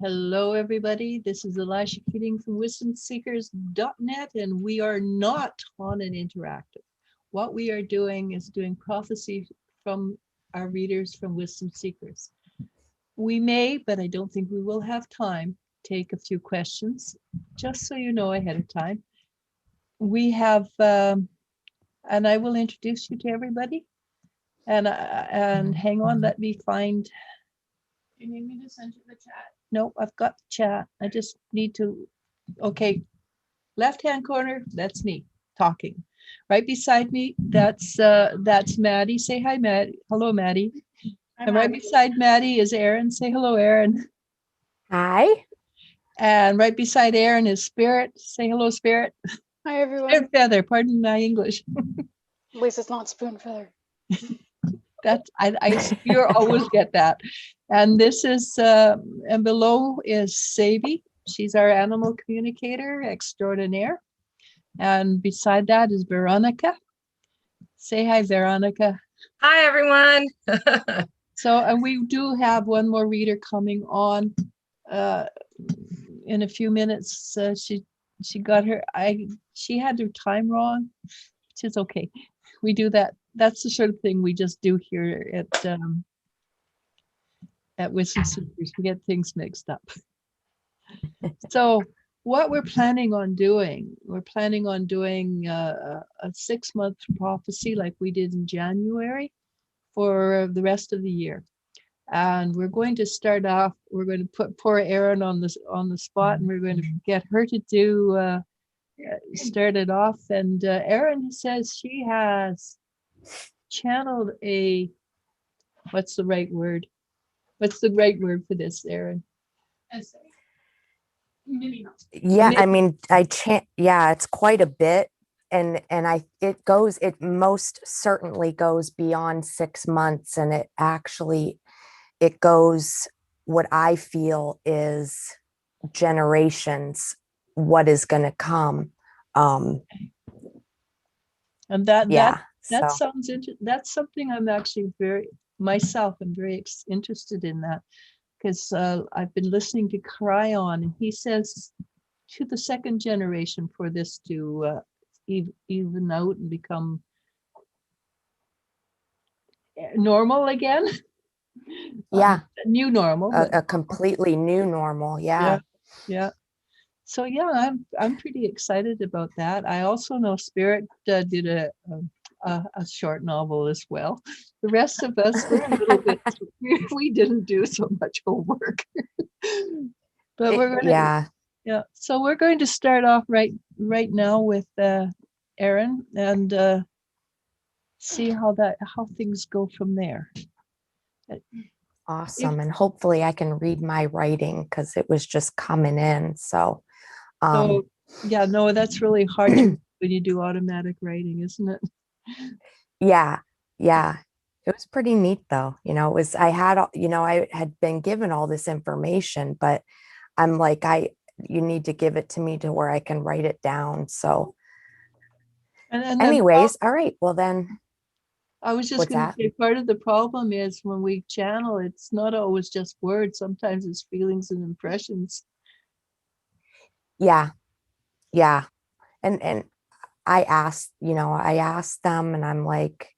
Hello, everybody. This is Elisha Keating from WisdomSeekers.net, and we are not on an interactive. What we are doing is doing prophecy from our readers from Wisdom Seekers. We may, but I don't think we will have time, take a few questions, just so you know ahead of time. We have, and I will introduce you to everybody. And hang on, let me find. You need me to send you the chat? No, I've got the chat. I just need to, okay. Left-hand corner, that's me talking. Right beside me, that's Maddie. Say hi, Maddie. Hello, Maddie. Hi, and right beside Maddie is Aaron. Say hello, Aaron. Hi. And right beside Aaron is Spirit. Say hello, Spirit. Hi, everyone. Spirit Feather, pardon my English. At least it's not Spoon Feather. That's you always get that. And this is and below is Sadie. She's our animal communicator extraordinaire. And beside that is Veronica. Say hi, Veronica. Hi, everyone. So, and we do have one more reader coming on in a few minutes. She got she had her time wrong, which is okay. We do that. That's the sort of thing we just do here at Wisdom Seekers. We get things mixed up. So what we're planning on doing, we're planning on doing a 6-month prophecy like we did in January for the rest of the year. And we're going to start off, we're going to put poor Erin on the spot, and we're going to get her to do start it off. And Erin says she has channeled what's the right word? What's the right word for this, Erin? Yeah, I mean, it's quite a bit. And it most certainly goes beyond 6 months. And it goes, what I feel is generations, what is going to come. And that sounds interesting. That's something I'm actually I'm very interested in that, because I've been listening to Cryon, and he says to the second generation for this to even out and become normal again. Yeah. New normal. A completely new normal. Yeah. Yeah. So yeah, I'm pretty excited about that. I also know Spirit did a short novel as well. The rest of us were a little bit. We didn't do so much homework, but we're going to. Yeah. So we're going to start off right now with Erin and see how things go from there. Awesome. And hopefully I can read my writing, because it was just coming in. So yeah, no, that's really hard when you do automatic writing, isn't it? Yeah. It was pretty neat though. I had been given all this information, but I'm like, you need to give it to me to where I can write it down. So anyways, all right, well then. I was just going to say, part of the problem is when we channel, it's not always just words. Sometimes it's feelings and impressions. Yeah. And I asked them, and I'm like,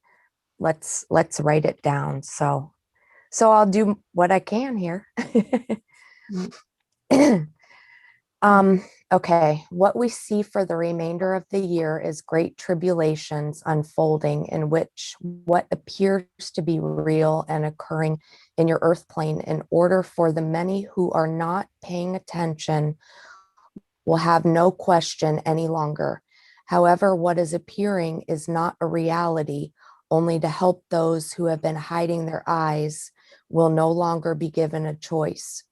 let's write it down. So I'll do what I can here. Okay. What we see for the remainder of the year is great tribulations unfolding, in which what appears to be real and occurring in your earth plane, in order for the many who are not paying attention, will have no question any longer. However, what is appearing is not a reality, only to help those who have been hiding their eyes will no longer be given a choice.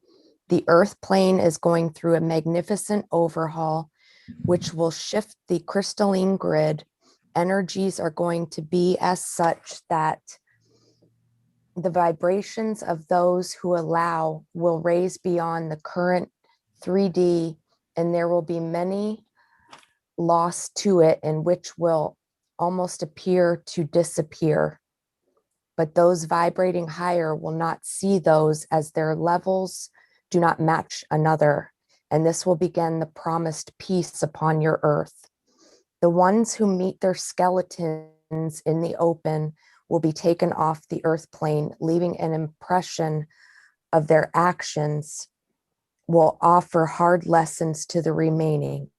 The earth plane is going through a magnificent overhaul, which will shift the crystalline grid. Energies are going to be as such that the vibrations of those who allow will raise beyond the current 3D, and there will be many lost to it, in which will almost appear to disappear. But those vibrating higher will not see those as their levels do not match another, and this will begin the promised peace upon your earth. The ones who meet their skeletons in the open will be taken off the earth plane, leaving an impression of their actions will offer hard lessons to the remaining.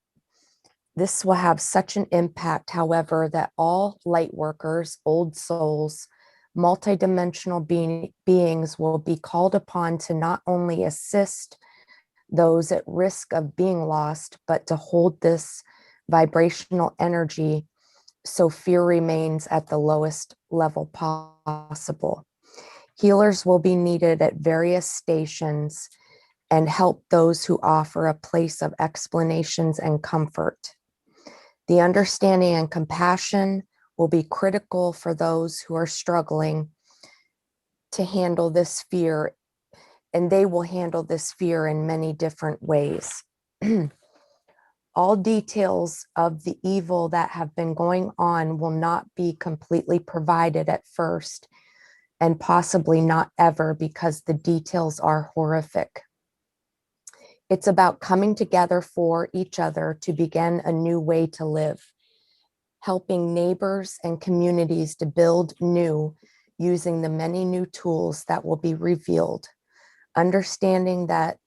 This will have such an impact, however, that all light workers, old souls, multidimensional beings will be called upon to not only assist those at risk of being lost, but to hold this vibrational energy so fear remains at the lowest level possible. Healers will be needed at various stations and help those who offer a place of explanations and comfort. The understanding and compassion will be critical for those who are struggling to handle this fear, and they will handle this fear in many different ways. All details of the evil that have been going on will not be completely provided at first, and possibly not ever, because the details are horrific. It's about coming together for each other to begin a new way to live, helping neighbors and communities to build new using the many new tools that will be revealed, understanding that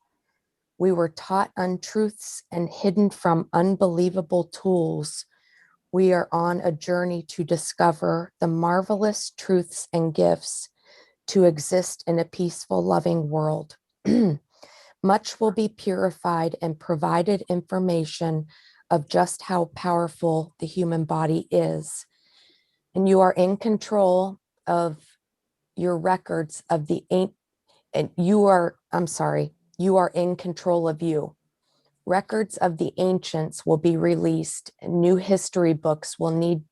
we were taught untruths and hidden from unbelievable tools. We are on a journey to discover the marvelous truths and gifts to exist in a peaceful, loving world. Much will be purified and provided information of just how powerful the human body is. And you are in control of your records of the you are in control of you. Records of the ancients will be released. New history books will need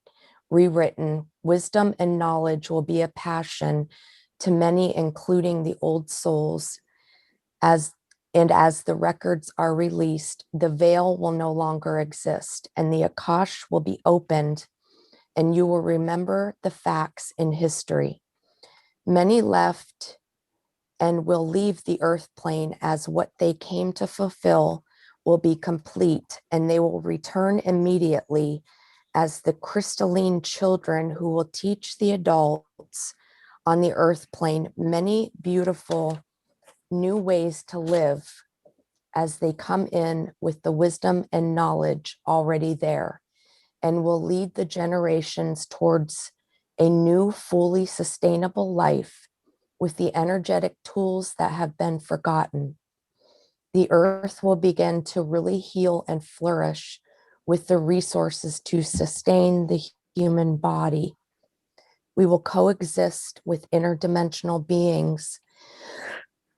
rewritten. Wisdom and knowledge will be a passion to many, including the old souls. As the records are released, the veil will no longer exist, and the Akash will be opened, and you will remember the facts in history. Many left and will leave the earth plane as what they came to fulfill will be complete, and they will return immediately as the crystalline children who will teach the adults on the earth plane many beautiful new ways to live as they come in with the wisdom and knowledge already there, and will lead the generations towards a new, fully sustainable life with the energetic tools that have been forgotten. The earth will begin to really heal and flourish with the resources to sustain the human body. We will coexist with interdimensional beings,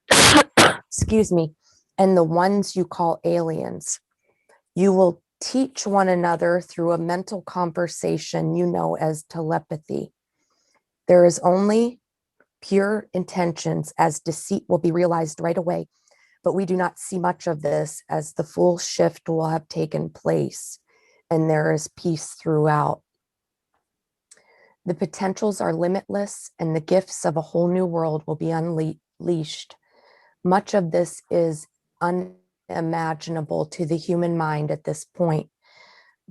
excuse me, and the ones you call aliens. You will teach one another through a mental conversation you know as telepathy. There is only pure intentions, as deceit will be realized right away, but we do not see much of this as the full shift will have taken place and there is peace throughout. The potentials are limitless and the gifts of a whole new world will be unleashed. Much of this is unimaginable to the human mind at this point.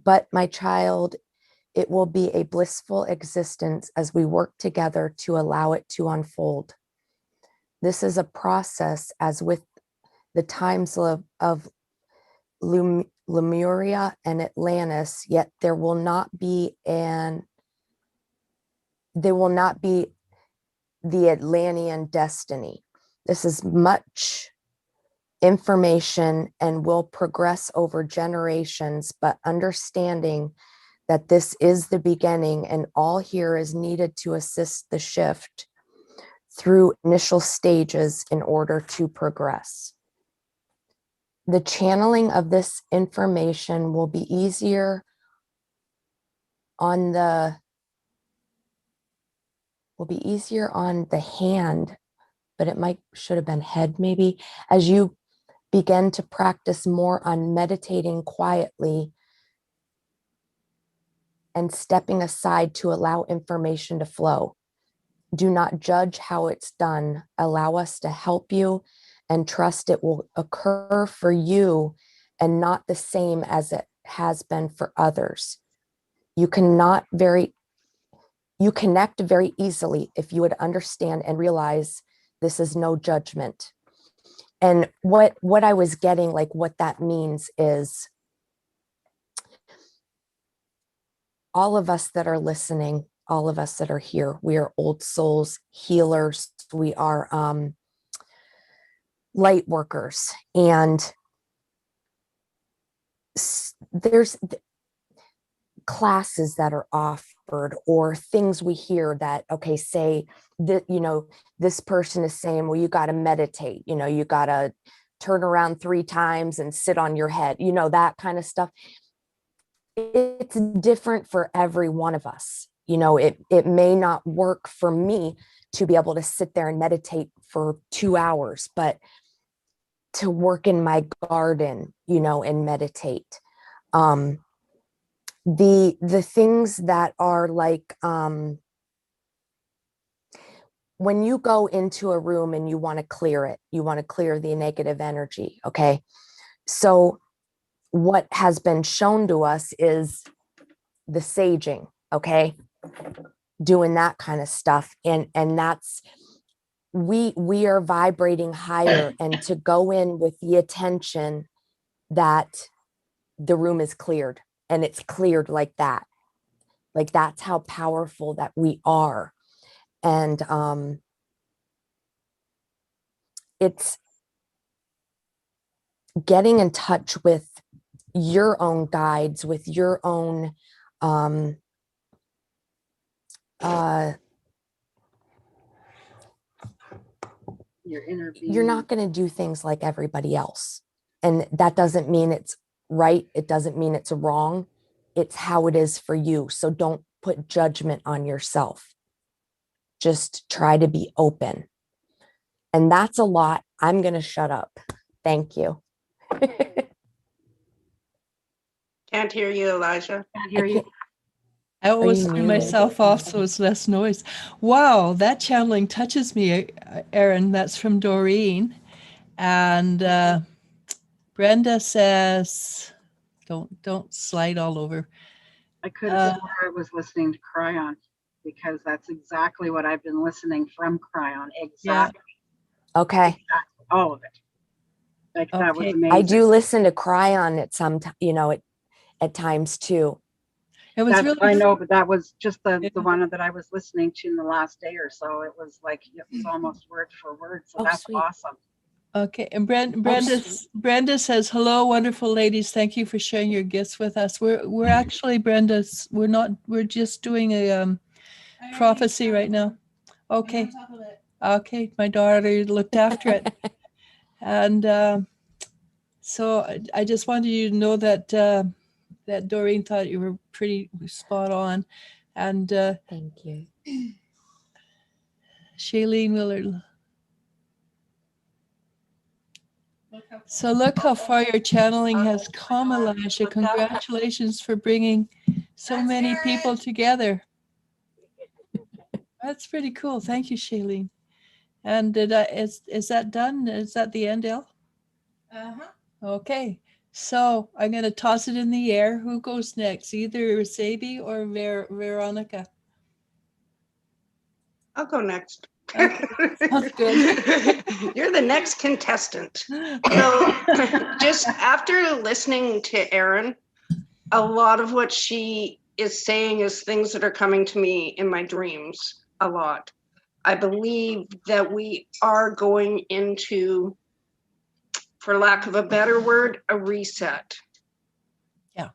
But my child, it will be a blissful existence as we work together to allow it to unfold. This is a process as with the times of Lemuria and Atlantis, yet there will not be the Atlantean destiny. This is much information and will progress over generations, but understanding that this is the beginning and all here is needed to assist the shift through initial stages in order to progress. The channeling of this information will be easier on the hand, but it should have been head maybe, as you begin to practice more on meditating quietly and stepping aside to allow information to flow. Do not judge how it's done. Allow us to help you and trust it will occur for you and not the same as it has been for others. You connect very easily if you would understand and realize this is no judgment. And what I was getting, like what that means is all of us that are listening, all of us that are here, we are old souls, healers, we are light workers. And there's classes that are offered or things we hear that, okay, say that, this person is saying, well, you got to meditate, you got to turn around 3 times and sit on your head, that kind of stuff. It's different for every one of us. It may not work for me to be able to sit there and meditate for 2 hours, but to work in my garden, and meditate. The things that are like, when you go into a room and you want to clear it, you want to clear the negative energy. Okay. So what has been shown to us is the saging. Okay. Doing that kind of stuff. And that's, we are vibrating higher, and to go in with the attention that the room is cleared, and it's cleared like that. Like that's how powerful that we are. And it's getting in touch with your own guides, with your own your inner being. You're not going to do things like everybody else. And that doesn't mean it's right. It doesn't mean it's wrong. It's how it is for you. So don't put judgment on yourself. Just try to be open. And that's a lot. I'm going to shut up. Thank you. Can't hear you, Elijah. Can't hear you. I always you turn muted? myself off so it's less noise. Wow, that channeling touches me, Erin. That's from Doreen. And Brenda says, don't slide all over. I could have sworn I was listening to Cryon, because that's exactly what I've been listening from Cryon. Exactly. Okay. Exactly. All of it. Like that was Okay. amazing. I do listen to Cryon at some, at times too. It was really I know, but that was just the one that I was listening to in the last day or so. It was like, it was almost word for word. So Oh, that's sweet. awesome. okay. And Brenda says, hello, wonderful ladies. Thank you for sharing your gifts with us. We're actually, Brenda's, we're just doing a prophecy right now. Okay. Okay. My daughter looked after it. And so I just wanted you to know that that Doreen thought you were pretty spot on. And Thank you. Shailene Willard. So look how far your channeling has come, Elijah. Congratulations for bringing so many people together. That's pretty cool. Thank you, Shailene. And is that done? Is that the end, El? Uh-huh. Okay. So I'm going to toss it in the air. Who goes next? Either Sabi or Veronica? I'll go next. Okay, sounds good. You're the next contestant. So just after listening to Erin, a lot of what she is saying is things that are coming to me in my dreams a lot. I believe that we are going into, for lack of a better word, a reset. Yeah.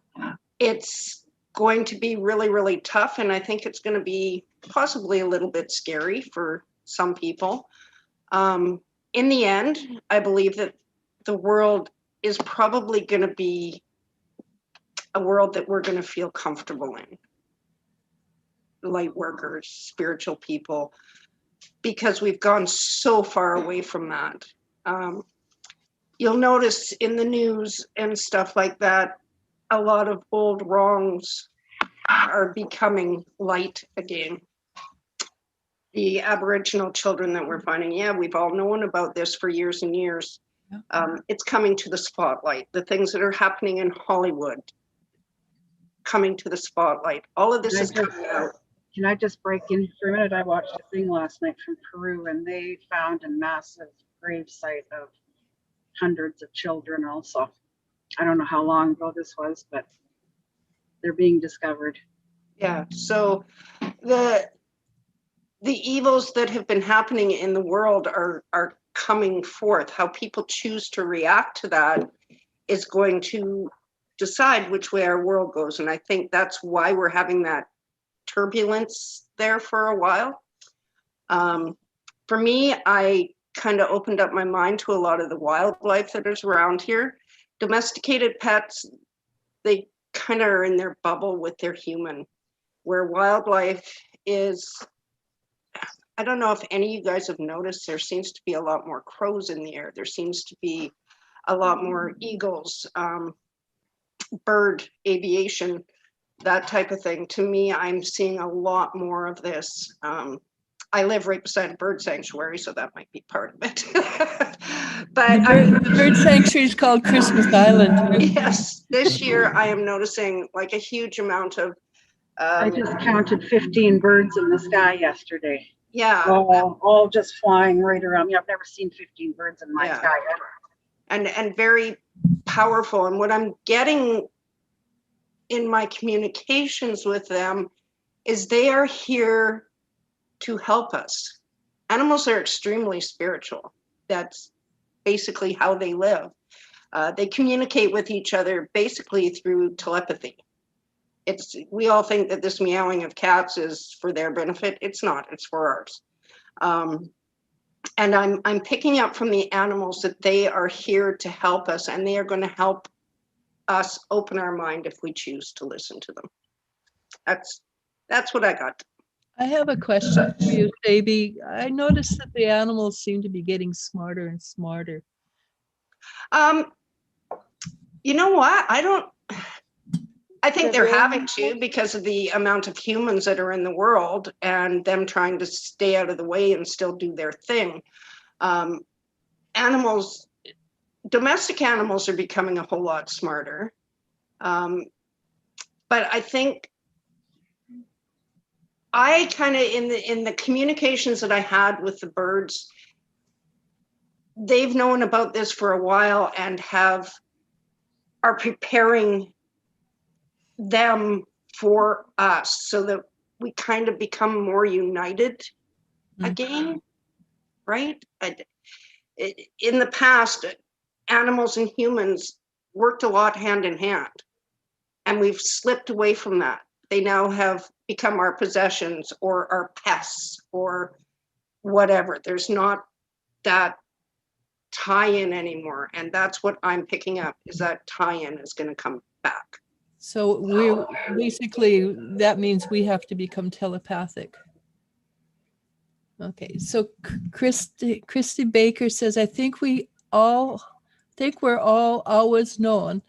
It's going to be really, really tough. And I think it's going to be possibly a little bit scary for some people. In the end, I believe that the world is probably going to be a world that we're going to feel comfortable in. Light workers, spiritual people, because we've gone so far away from that. You'll notice in the news and stuff like that, a lot of old wrongs are becoming light again. the Aboriginal children that we're finding. Yeah, we've all known about this for years and years. It's coming to the spotlight. The things that are happening in Hollywood coming to the spotlight. All of this is coming out. Can I just break in for a minute? I watched a thing last night from Peru, and they found a massive grave site of hundreds of children also. I don't know how long ago this was, but they're being discovered. Yeah, so the evils that have been happening in the world are coming forth. How people choose to react to that is going to decide which way our world goes. And I think that's why we're having that turbulence there for a while. For me, I kind of opened up my mind to a lot of the wildlife that is around here. Domesticated pets, they kind of are in their bubble with their human, where wildlife is, I don't know if any of you guys have noticed, there seems to be a lot more crows in the air. There seems to be a lot more eagles, bird aviation, that type of thing. To me, I'm seeing a lot more of this. I live right beside a bird sanctuary, so that might be part of it. But The bird sanctuary is called Christmas Island. yes, this year I am noticing like a huge amount of. I just counted 15 birds in the sky yesterday. Yeah. All just flying right around me. I've never seen 15 birds in my Yeah. sky ever. And very powerful. And what I'm getting in my communications with them is they are here to help us. Animals are extremely spiritual. That's basically how they live. They communicate with each other basically through telepathy. We all think that this meowing of cats is for their benefit. It's not, it's for ours. And I'm picking up from the animals that they are here to help us, and they are going to help us open our mind if we choose to listen to them. That's what I got. I have a question for you, Sabi. I noticed that the animals seem to be getting smarter and smarter. You know what? I think they're Real having to, because of the amount of humans that are in the world and them trying to stay out of the way and still do their thing. Domestic animals are becoming a whole lot smarter. But I think I kind of, in the communications that I had with the birds, they've known about this for a while and are preparing them for us so that we kind of become more united again, right? In the past, animals and humans worked a lot hand in hand, and we've slipped away from that. They now have become our possessions or our pests or whatever. There's not that tie-in anymore, and that's what I'm picking up, is that tie-in is going to come back. So we're basically, that means we have to become telepathic. Okay, so Christy Baker says, I think we're all always known.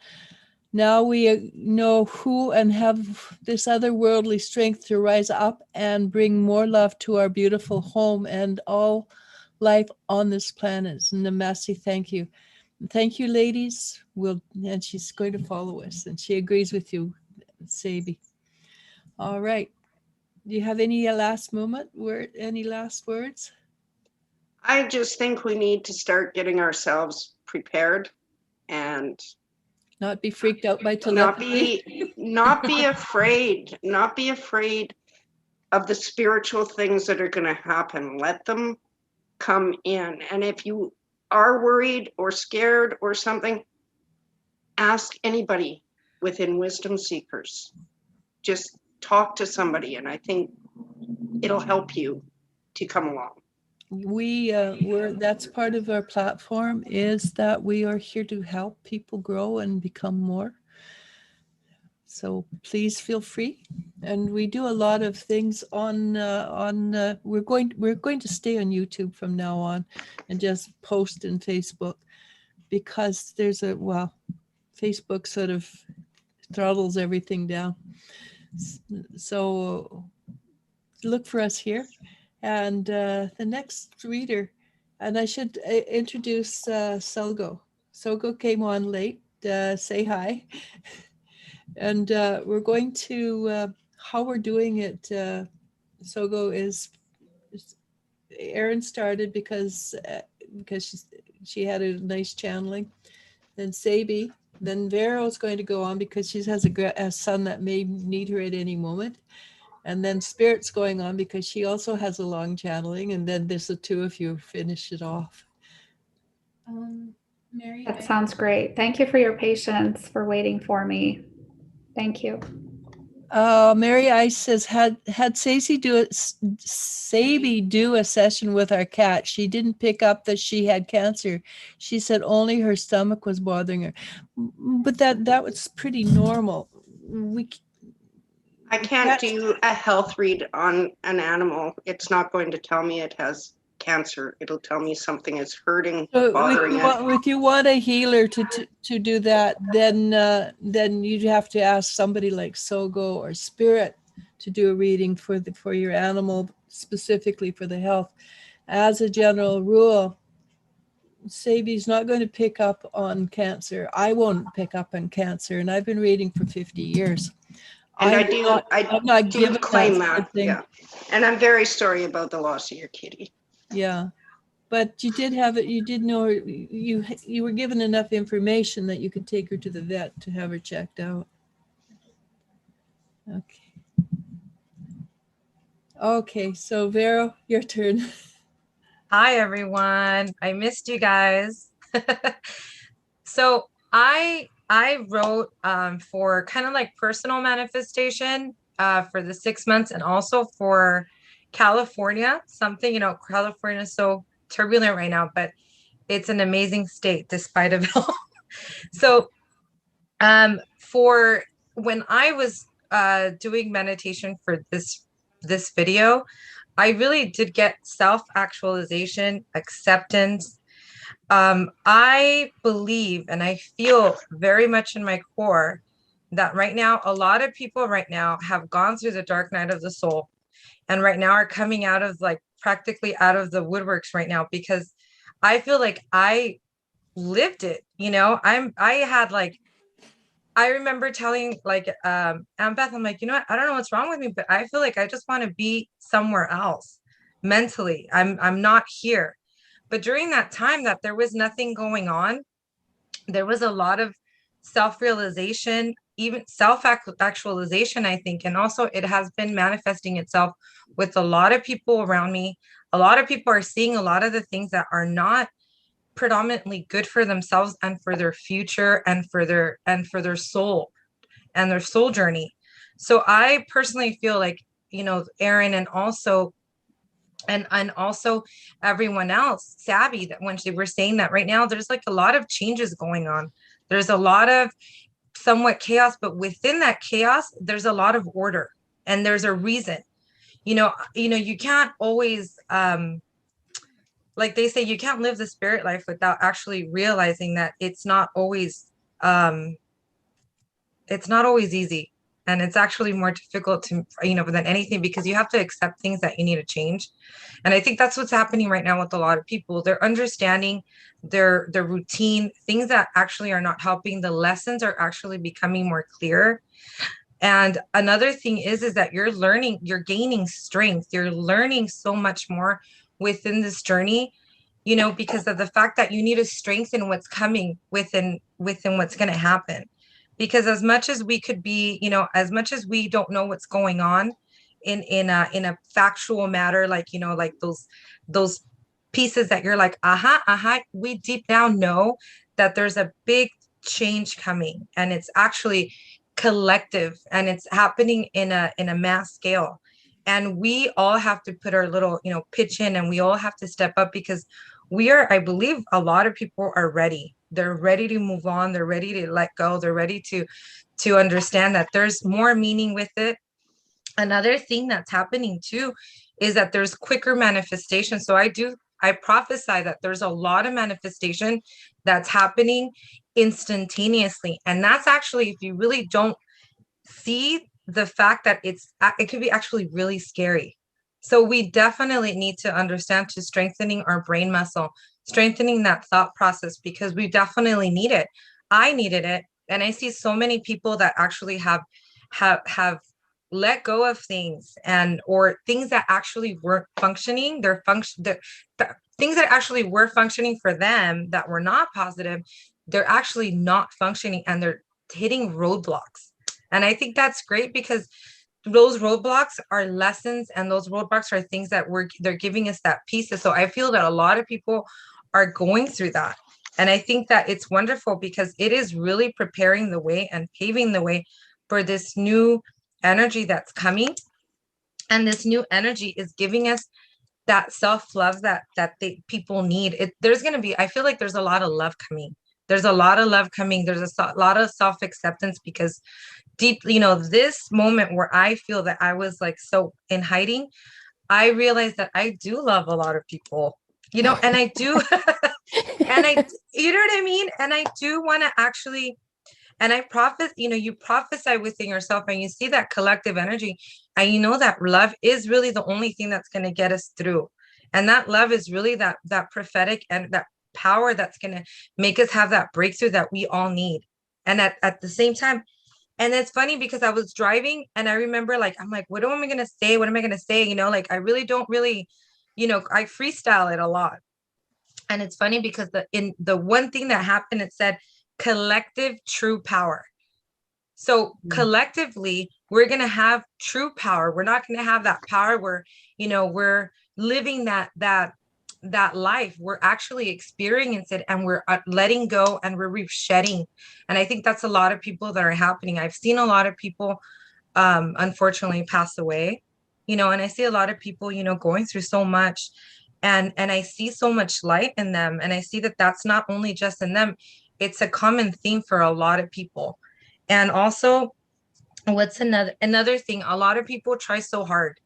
Now we know who and have this otherworldly strength to rise up and bring more love to our beautiful home and all life on this planet. Namaste, thank you. Thank you, ladies. And she's going to follow us, and she agrees with you, Sabi. All right. Do you have any last words? I just think we need to start getting ourselves prepared and not be freaked out by telepathy. Not be afraid of the spiritual things that are going to happen. Let them come in. And if you are worried or scared or something, ask anybody within Wisdom Seekers. Just talk to somebody, and I think it'll help you to come along. That's part of our platform, is that we are here to help people grow and become more. So please feel free. And we do a lot of things we're going to stay on YouTube from now on and just post in Facebook, because Facebook sort of throttles everything down. So look for us here. And the next reader, and I should introduce Sogo. Sogo came on late. Say hi. And we're going to, how we're doing it, Sogo is Erin started because she had a nice channeling. Then Sabi, then Vero's going to go on because she has a son that may need her at any moment. And then Spirit's going on because she also has a long channeling. And then there's the two of you finish it off. Mary? That sounds great. Thank you for your patience for waiting for me. Thank you. Mary Ice says, had Sabi do a session with our cat, she didn't pick up that she had cancer. She said only her stomach was bothering her. But that was pretty normal. I can't do a health read on an animal. It's not going to tell me it has cancer. It'll tell me something is hurting, bothering it. If you want a healer to do that, then you'd have to ask somebody like Sogo or Spirit to do a reading for your animal, specifically for the health. As a general rule, Sabi's not going to pick up on cancer. I won't pick up on cancer, and I've been reading for 50 years. And I do claim that. Yeah. And I'm very sorry about the loss of your kitty. Yeah. But you did have it. You did know her. You were given enough information that you could take her to the vet to have her checked out. Okay. Okay. So Vero, your turn. Hi everyone. I missed you guys. So I wrote for kind of like personal manifestation for the 6 months, and also for California. Something, California is so turbulent right now, but it's an amazing state despite of it all. So for when I was doing meditation for this video, I really did get self-actualization, acceptance. I believe and I feel very much in my core that right now, a lot of people right now have gone through the dark night of the soul, and right now are coming out of practically out of the woodworks right now, because I feel like I lived it. I remember telling Aunt Beth, I'm like, what? I don't know what's wrong with me, but I feel like I just want to be somewhere else mentally. I'm not here. But during that time that there was nothing going on, there was a lot of self-realization, even self-actualization, I think. And also it has been manifesting itself with a lot of people around me. A lot of people are seeing a lot of the things that are not predominantly good for themselves and for their future and for their soul and their soul journey. So I personally feel like, Erin, and also everyone else, Savvy, that when they were saying that right now, there's a lot of changes going on. There's a lot of somewhat chaos, but within that chaos, there's a lot of order, and there's a reason. You can't always, like they say, you can't live the spirit life without actually realizing that it's not always easy. And it's actually more difficult than anything, because you have to accept things that you need to change. And I think that's what's happening right now with a lot of people. They're understanding their routine, things that actually are not helping. The lessons are actually becoming more clear. And another thing is that you're gaining strength. You're learning so much more within this journey, because of the fact that you need to strengthen what's coming within what's going to happen. Because as much as we could be, as much as we don't know what's going on in a factual matter, like those pieces that you're like, we deep down know that there's a big change coming, and it's actually collective, and it's happening in a mass scale. And we all have to put our little, pitch in, and we all have to step up, because I believe a lot of people are ready. They're ready to move on. They're ready to let go. They're ready to understand that there's more meaning with it. Another thing that's happening too is that there's quicker manifestation. So I prophesy that there's a lot of manifestation that's happening instantaneously. And that's actually, if you really don't see the fact that it could be actually really scary. So we definitely need to understand to strengthening our brain muscle, strengthening that thought process, because we definitely need it. I needed it. And I see so many people that actually have let go of things, and or things that actually weren't functioning, the things that actually were functioning for them that were not positive, they're actually not functioning, and they're hitting roadblocks. And I think that's great, because those roadblocks are lessons, and those roadblocks are things that they're giving us that pieces. So I feel that a lot of people are going through that. And I think that it's wonderful, because it is really preparing the way and paving the way for this new energy that's coming. And this new energy is giving us that self-love that people need. There's going to be, I feel like there's a lot of love coming. There's a lot of love coming. There's a lot of self-acceptance, because deep, this moment where I feel that I was like so in hiding, I realized that I do love a lot of people, and I do, and you know what I mean? And I do want to actually, and I you prophesy within yourself, and you see that collective energy, and you know that love is really the only thing that's going to get us through. And that love is really that prophetic and that power that's going to make us have that breakthrough that we all need. And at the same time, and it's funny, because I was driving and I remember, like, I'm like, what am I going to say? What am I going to say? Like, I really don't really, I freestyle it a lot. And it's funny, because the one thing that happened, it said collective true power. So collectively, we're going to have true power. We're not going to have that power where, we're living that life. We're actually experiencing it, and we're letting go, and we're shedding. And I think that's a lot of people that are happening. I've seen a lot of people, unfortunately, pass away, and I see a lot of people, going through so much, and I see so much light in them. And I see that that's not only just in them, it's a common theme for a lot of people. And also, what's another thing, a lot of people try so hard.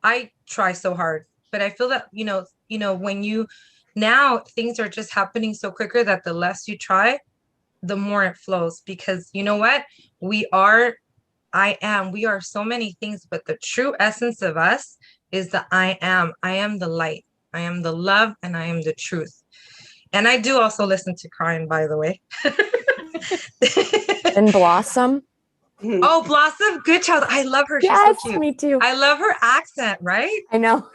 I try so hard, but I feel that, when now things are just happening so quicker, that the less you try, the more it flows. Because you know what? We are so many things, but the true essence of us is the I am the light. I am the love, and I am the truth. And I do also listen to Crying, by the way. And Blossom. Oh, Blossom, good child. I love her. She's Yes, so cute. me too. I love her accent, right? I know.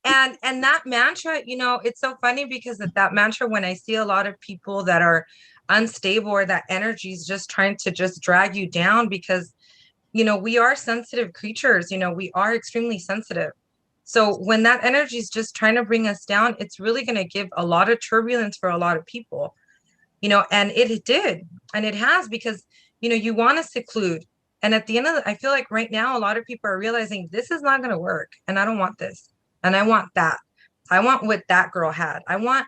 And that mantra, it's so funny, because that mantra, when I see a lot of people that are unstable, or that energy is just trying to just drag you down, because we are sensitive creatures, we are extremely sensitive. So when that energy is just trying to bring us down, it's really going to give a lot of turbulence for a lot of people, and it did, and it has, because you want to seclude. And at the end of I feel like right now, a lot of people are realizing this is not going to work, and I don't want this, and I want that. I want what that girl had. I want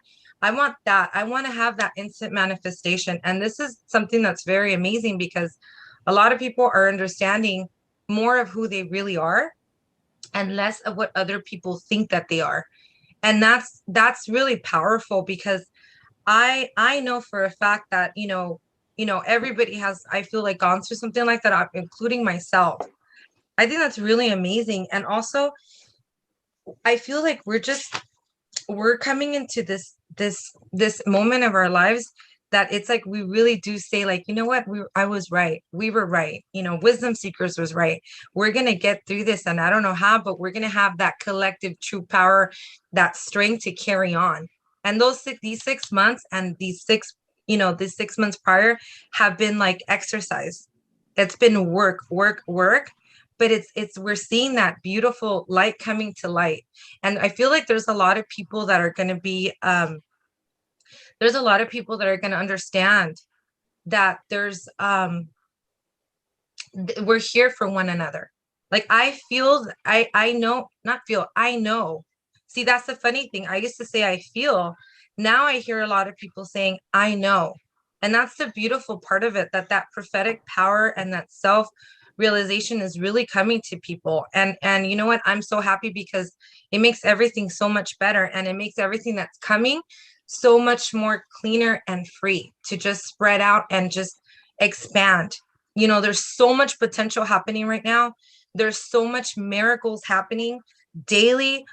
that. I want to have that instant manifestation. And this is something that's very amazing, because a lot of people are understanding more of who they really are, and less of what other people think that they are. And that's really powerful, because I know for a fact that, everybody has, I feel like, gone through something like that, including myself. I think that's really amazing. And also, I feel like we're coming into this moment of our lives, that it's like, we really do say, like, you know what, I was right. We were right. Wisdom Seekers was right. We're going to get through this. And I don't know how, but we're going to have that collective true power, that strength to carry on. And these 6 months, and these 6 months prior, have been like exercise. It's been work. But we're seeing that beautiful light coming to light. And I feel like there's a lot of people that are going to be, there's a lot of people that are going to understand that we're here for one another. Like, I feel, I know, not feel, I know. See, that's the funny thing. I used to say I feel. Now I hear a lot of people saying I know. And that's the beautiful part of it, that prophetic power and that self realization is really coming to people. And you know what? I'm so happy, because it makes everything so much better, and it makes everything that's coming so much more cleaner and free to just spread out and just expand. There's so much potential happening right now. There's so much miracles happening daily,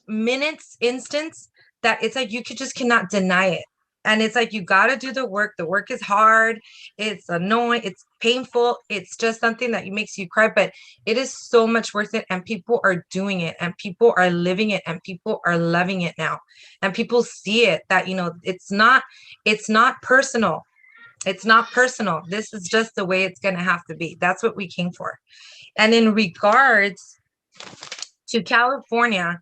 minutes, instance, that it's like you just cannot deny it. And it's like you got to do the work. The work is hard, it's annoying, it's painful, it's just something that makes you cry, but it is so much worth it. And people are doing it, and people are living it, and people are loving it now, and people see it, that it's not personal. It's not personal. This is just the way it's going to have to be. That's what we came for. And in regards to California,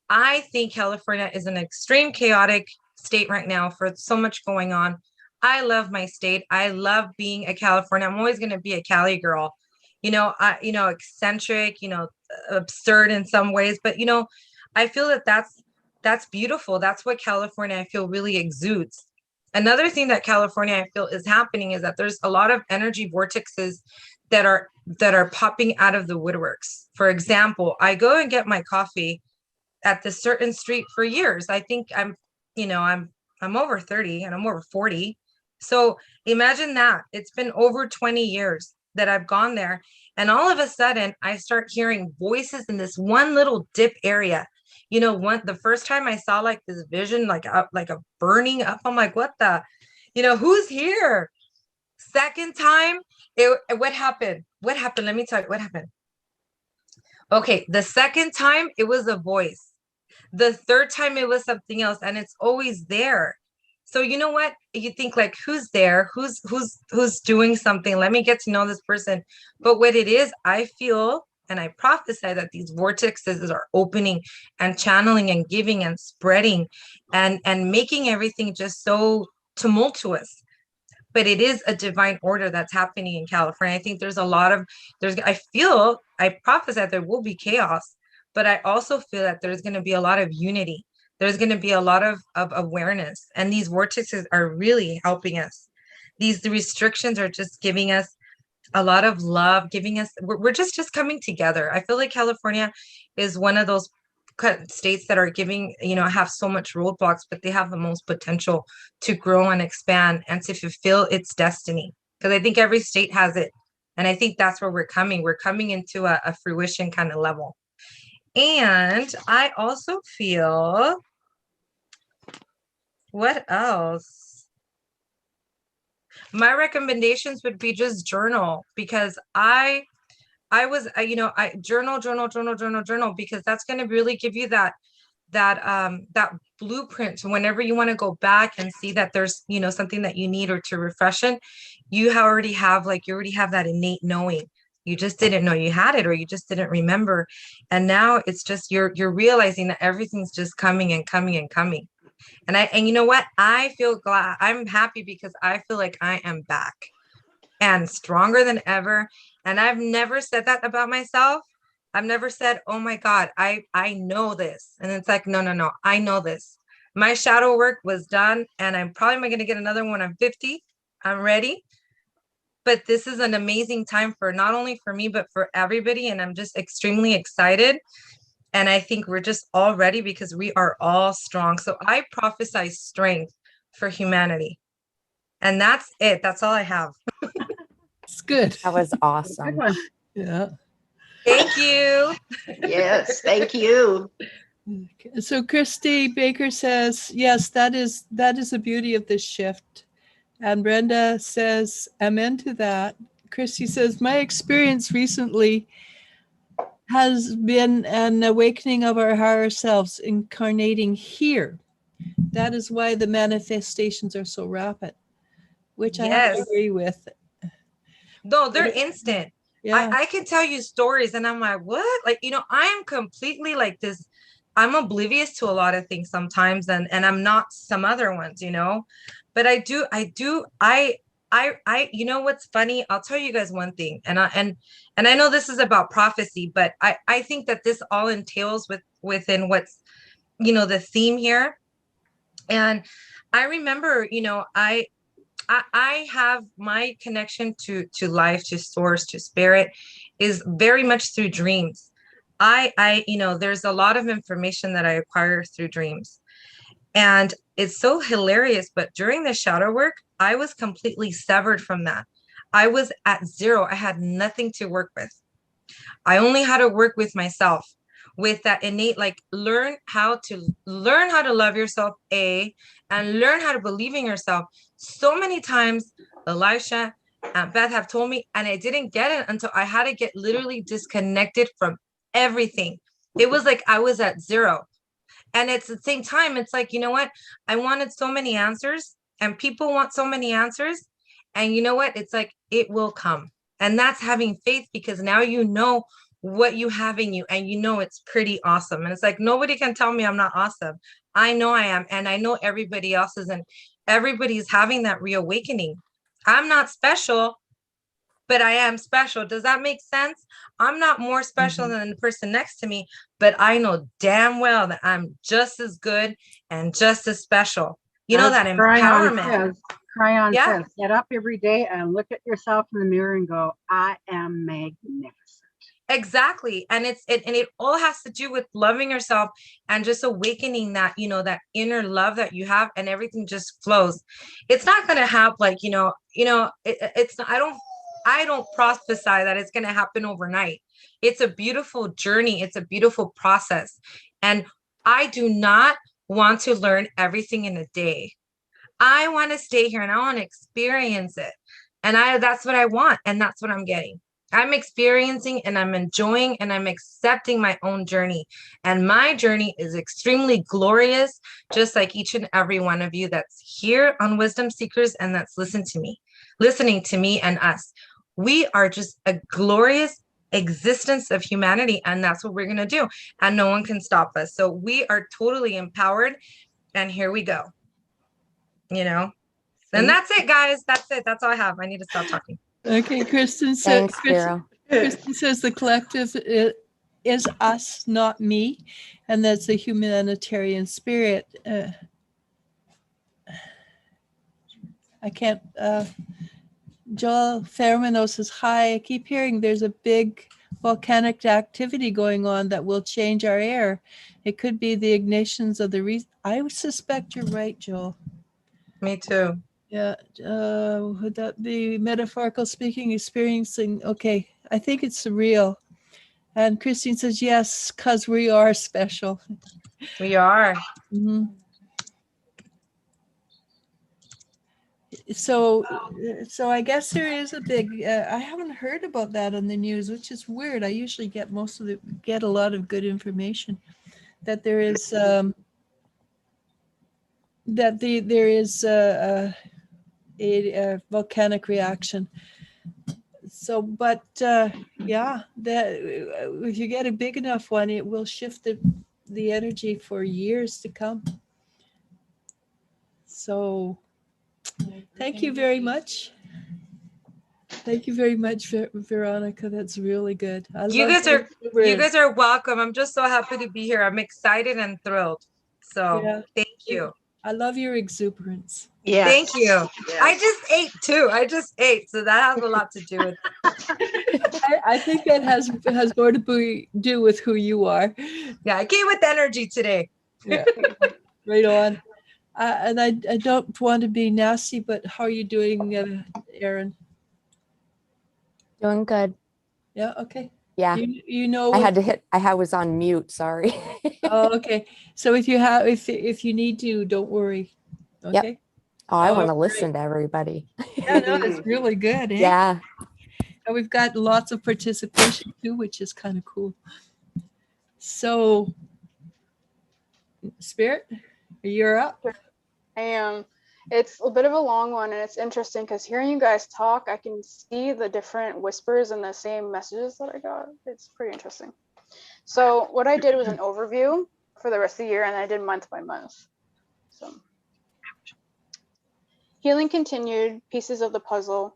I think California is an extreme chaotic state right now for so much going on. I love my state. I love being a California. I'm always going to be a Cali girl. Eccentric, absurd in some ways, but I feel that that's beautiful. That's what California, I feel, really exudes. Another thing that California, I feel, is happening is that there's a lot of energy vortexes that are popping out of the woodworks. For example, I go and get my coffee at this certain street for years. I think I'm over 30 and I'm over 40. So imagine that. It's been over 20 years that I've gone there. And all of a sudden I start hearing voices in this one little dip area. The first time I saw like this vision, like a burning up, I'm like, what the, who's here? Second time, what happened? What happened? Let me tell you what happened. Okay, the second time it was a voice. The third time it was something else, and it's always there. So you know what? You think like, who's there? Who's doing something? Let me get to know this person. But what it is, I feel, and I prophesy that these vortexes are opening and channeling and giving and spreading and making everything just so tumultuous. But it is a divine order that's happening in California. I think I prophesy that there will be chaos, but I also feel that there's going to be a lot of unity. There's going to be a lot of awareness, and these vortexes are really helping us. The restrictions are just giving us a lot of love, we're just coming together. I feel like California is one of those states that are have so much roadblocks, but they have the most potential to grow and expand and to fulfill its destiny. Because I think every state has it. And I think that's where we're coming. We're coming into a fruition kind of level. And I also feel, what else? My recommendations would be just journal, because I journal, because that's going to really give you that blueprint. So whenever you want to go back and see that there's, something that you need or to refreshen, you already have that innate knowing. You just didn't know you had it, or you just didn't remember. And now it's just, you're realizing that everything's just coming and coming and coming. And you know what? I feel glad. I'm happy because I feel like I am back and stronger than ever. And I've never said that about myself. I've never said, oh my God, I know this. And it's like, no, I know this. My shadow work was done, and I'm probably going to get another one. I'm 50. I'm ready. But this is an amazing time for not only for me, but for everybody. And I'm just extremely excited. And I think we're just all ready because we are all strong. So I prophesy strength for humanity. And that's it. That's all I have. It's good. That was Good awesome. one. Yeah. Thank you. Yes, thank you. So Christy Baker says, yes, that is the beauty of this shift. And Brenda says, amen to that. Christy says, my experience recently has been an awakening of our higher selves incarnating here. That is why the manifestations are so rapid, which I have to Yes. agree with. No, they're instant. Yeah. I can tell you stories and I'm like, what? Like, I am completely like this. I'm oblivious to a lot of things sometimes, and I'm not some other ones, but I what's funny? I'll tell you guys one thing. And I know this is about prophecy, but I think that this all entails within what's, the theme here. And I remember, I have my connection to life, to source, to spirit is very much through dreams. There's a lot of information that I acquire through dreams. And it's so hilarious, but during the shadow work, I was completely severed from that. I was at zero. I had nothing to work with. I only had to work with myself, with that innate, like learn how to love yourself, and learn how to believe in yourself. So many times, Elisha and Beth have told me, and I didn't get it until I had to get literally disconnected from everything. It was like I was at zero. And it's at the same time, it's like, you know what? I wanted so many answers, and people want so many answers. And you know what? It's like, it will come. And that's having faith, because now you know what you have in you, and you know it's pretty awesome. And it's like, nobody can tell me I'm not awesome. I know I am. And I know everybody else is, and everybody's having that reawakening. I'm not special, but I am special. Does that make sense? I'm not more special than the person next to me, but I know damn well that I'm just as good and just as special. You know, As that Cryon empowerment. says, Cryon Yeah. says, get up every day and look at yourself in the mirror and go, I am magnificent. Exactly. And it all has to do with loving yourself and just awakening that, you know, that inner love that you have, and everything just flows. It's not going to happen like, it's not, I don't prophesy that it's going to happen overnight. It's a beautiful journey. It's a beautiful process. And I do not want to learn everything in a day. I want to stay here and I want to experience it. And that's what I want. And that's what I'm getting. I'm experiencing and I'm enjoying and I'm accepting my own journey. And my journey is extremely glorious, just like each and every one of you that's here on Wisdom Seekers and that's listening to me and us. We are just a glorious existence of humanity, and that's what we're going to do. And no one can stop us. So we are totally empowered. And here we go. And that's it, guys. That's it. That's all I have. I need to stop talking. Okay, Kristen Thanks, Vera. Kristen says the collective is us, not me, and that's the humanitarian spirit. I can't. Joel Fermino says, hi, I keep hearing there's a big volcanic activity going on that will change our air. It could be the ignitions of the I would suspect you're right, Joel. Me too. Yeah. Would that be metaphorical speaking, experiencing? Okay. I think it's real. And Christine says, yes, because we are special. We are. Mm-hmm. So I guess there is a big, I haven't heard about that on the news, which is weird. I usually get a lot of good information that there is, there is a volcanic reaction. So, but yeah, that if you get a big enough one, it will shift the energy for years to come. So thank you very much. Thank you very much, Veronica. That's really good. You guys are welcome. I'm just so happy to be here. I'm excited and thrilled. So yeah. Thank you. I love your exuberance. Yeah. Thank you. Yes. I just ate too. So that has a lot to do with it. I think that has more to do with who you are. Yeah, I came with energy today. Yeah. Right on. And I don't want to be nasty, but how are you doing, Erin? Doing good. Yeah. Okay. Yeah. You know. I was on mute. Sorry. Oh, okay. So if you need to, don't worry. Okay. Yep. Oh, I want to listen to everybody. Yeah, no, that's really good. Eh? Yeah. And we've got lots of participation too, which is kind of cool. So, Spirit, you're up. I am. It's a bit of a long one, and it's interesting because hearing you guys talk, I can see the different whispers and the same messages that I got. It's pretty interesting. So what I did was an overview for the rest of the year, and I did month by month. So healing continued, pieces of the puzzle,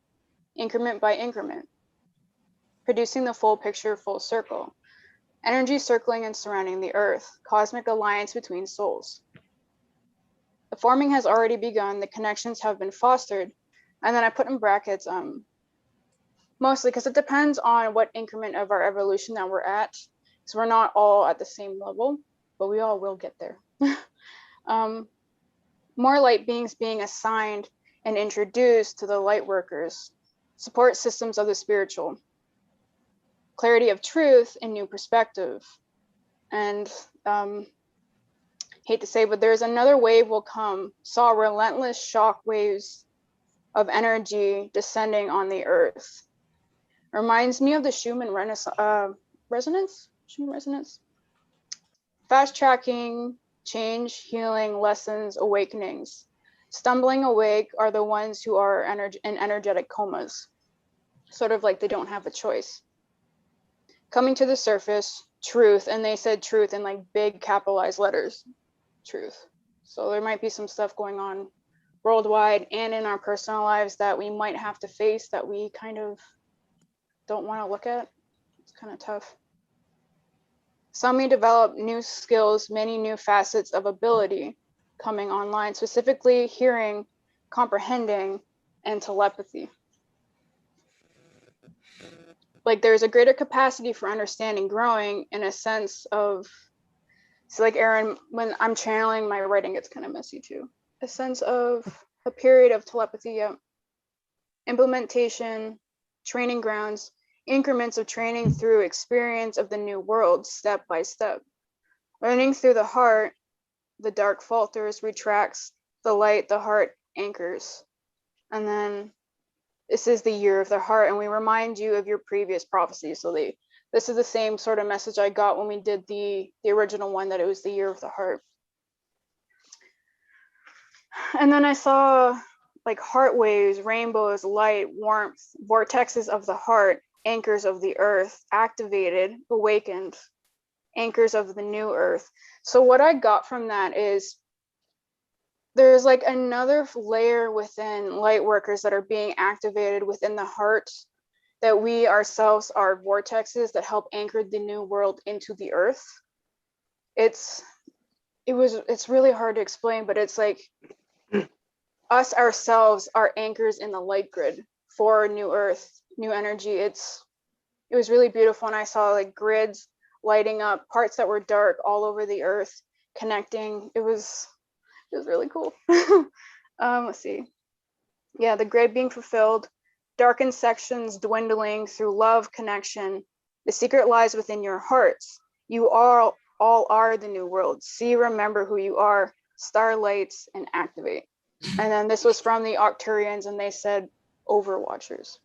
increment by increment, producing the full picture, full circle, energy circling and surrounding the earth, cosmic alliance between souls. The forming has already begun, the connections have been fostered, and then I put in brackets, mostly because it depends on what increment of our evolution that we're at, because we're not all at the same level, but we all will get there. More light beings being assigned and introduced to the light workers, support systems of the spiritual. clarity of truth and new perspective. And hate to say, but there's another wave will come, saw relentless shock waves of energy descending on the earth. Reminds me of the Schumann resonance? Schumann resonance? Fast tracking, change, healing, lessons, awakenings. Stumbling awake are the ones who are in energetic comas, sort of like they don't have a choice. Coming to the surface, truth, and they said truth in like big capitalized letters, truth. So there might be some stuff going on worldwide and in our personal lives that we might have to face that we kind of don't want to look at. It's kind of tough. Some may develop new skills, many new facets of ability coming online, specifically hearing, comprehending, and telepathy. Like there's a greater capacity for understanding growing in a sense of, so like Erin, when I'm channeling, my writing gets kind of messy too. A sense of a period of telepathy, yeah. Implementation, training grounds, increments of training through experience of the new world, step by step. Learning through the heart, the dark falters, retracts, the light, the heart anchors. And then this is the year of the heart, and we remind you of your previous prophecies. So this is the same sort of message I got when we did the original one, that it was the year of the heart. And then I saw like heart waves, rainbows, light, warmth, vortexes of the heart, anchors of the earth, activated, awakened, anchors of the new earth. So what I got from that is there's like another layer within light workers that are being activated within the heart, that we ourselves are vortexes that help anchor the new world into the earth. It's really hard to explain, but it's like us ourselves are anchors in the light grid for new earth, new energy. It was really beautiful, and I saw like grids lighting up, parts that were dark all over the earth connecting. It was really cool. Let's see. Yeah, the grid being fulfilled, darkened sections dwindling through love, connection. The secret lies within your hearts. You all are the new world. See, remember who you are, starlights, and activate. And then this was from the Octurians, and they said overwatchers.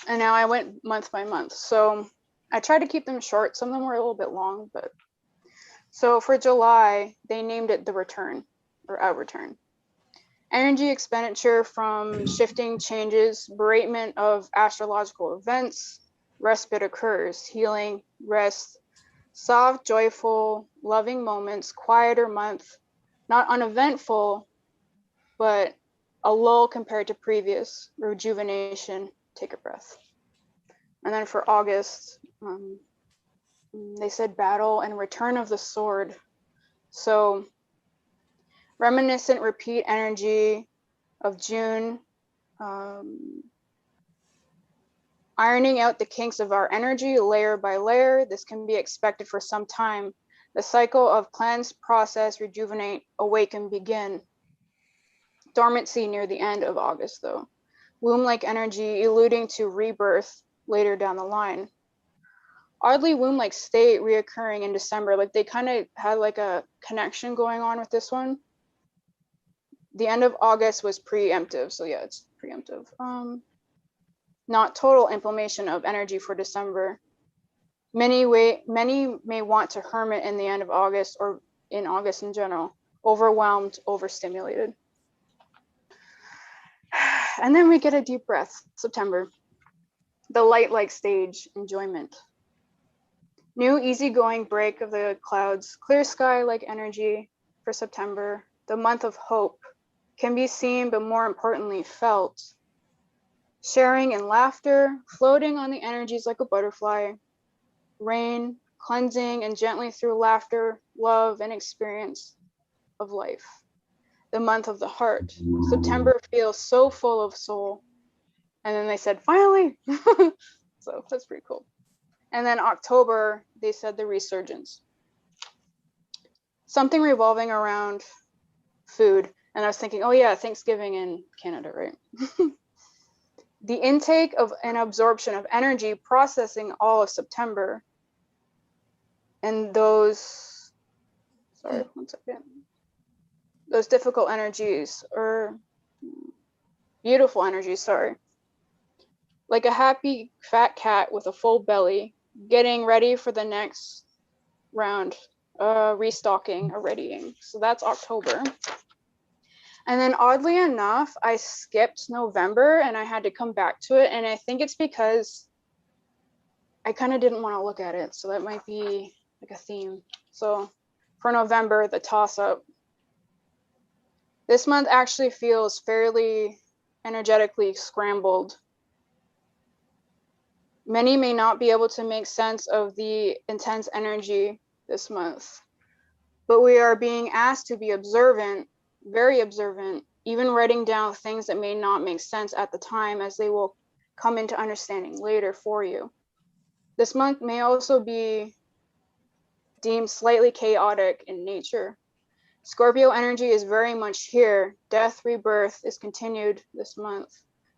And now I went month by month. So I tried to keep them short. Some of them were a little bit long, but so for July, they named it the return, or a return. Energy expenditure from shifting changes, beratement of astrological events, respite occurs, healing, rest, soft, joyful, loving moments, quieter month, not uneventful, but a lull compared to previous, rejuvenation, take a breath. And then for August, they said battle and return of the sword. So reminiscent repeat energy of June, ironing out the kinks of our energy layer by layer. This can be expected for some time. The cycle of cleanse, process, rejuvenate, awaken, begin. Dormancy near the end of August though. Womb-like energy alluding to rebirth later down the line. Oddly womb-like state reoccurring in December. Like they kind of had like a connection going on with this one. The end of August was preemptive. So yeah, it's preemptive. Not total inflammation of energy for December. Many may want to hermit in the end of August or in August in general. Overwhelmed, overstimulated. And then we get a deep breath, September. The light-like stage, enjoyment. New easygoing break of the clouds, clear sky-like energy for September. The month of hope can be seen, but more importantly, felt. Sharing and laughter, floating on the energies like a butterfly. Rain, cleansing and gently through laughter, love, and experience of life. The month of the heart. September feels so full of soul. And then they said, finally. So that's pretty cool. And then October, they said the resurgence. Something revolving around food. And I was thinking, oh yeah, Thanksgiving in Canada, right? the intake of and absorption of energy processing all of September. And those, sorry, one second. Those difficult energies, or beautiful energies, sorry. Like a happy fat cat with a full belly, getting ready for the next round, restocking or readying. So that's October. And then oddly enough, I skipped November and I had to come back to it. And I think it's because I kind of didn't want to look at it. So that might be like a theme. So for November, the toss up. This month actually feels fairly energetically scrambled. Many may not be able to make sense of the intense energy this month, but we are being asked to be observant, very observant, even writing down things that may not make sense at the time, as they will come into understanding later for you. This month may also be deemed slightly chaotic in nature. Scorpio energy is very much here. Death, rebirth is continued this month.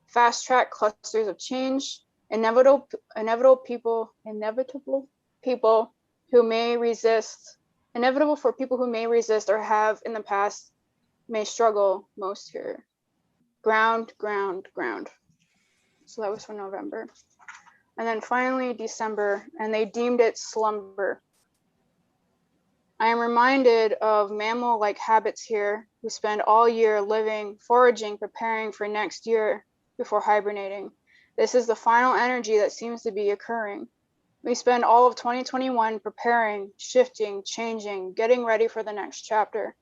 Fast track clusters of change, inevitable people who may resist, inevitable for people who may resist or have in the past may struggle most here. Ground, ground, ground. So that was for November. And then finally December, and they deemed it slumber. I am reminded of mammal-like habits here who spend all year living, foraging, preparing for next year before hibernating. This is the final energy that seems to be occurring. We spend all of 2021 preparing, shifting, changing, getting ready for the next chapter.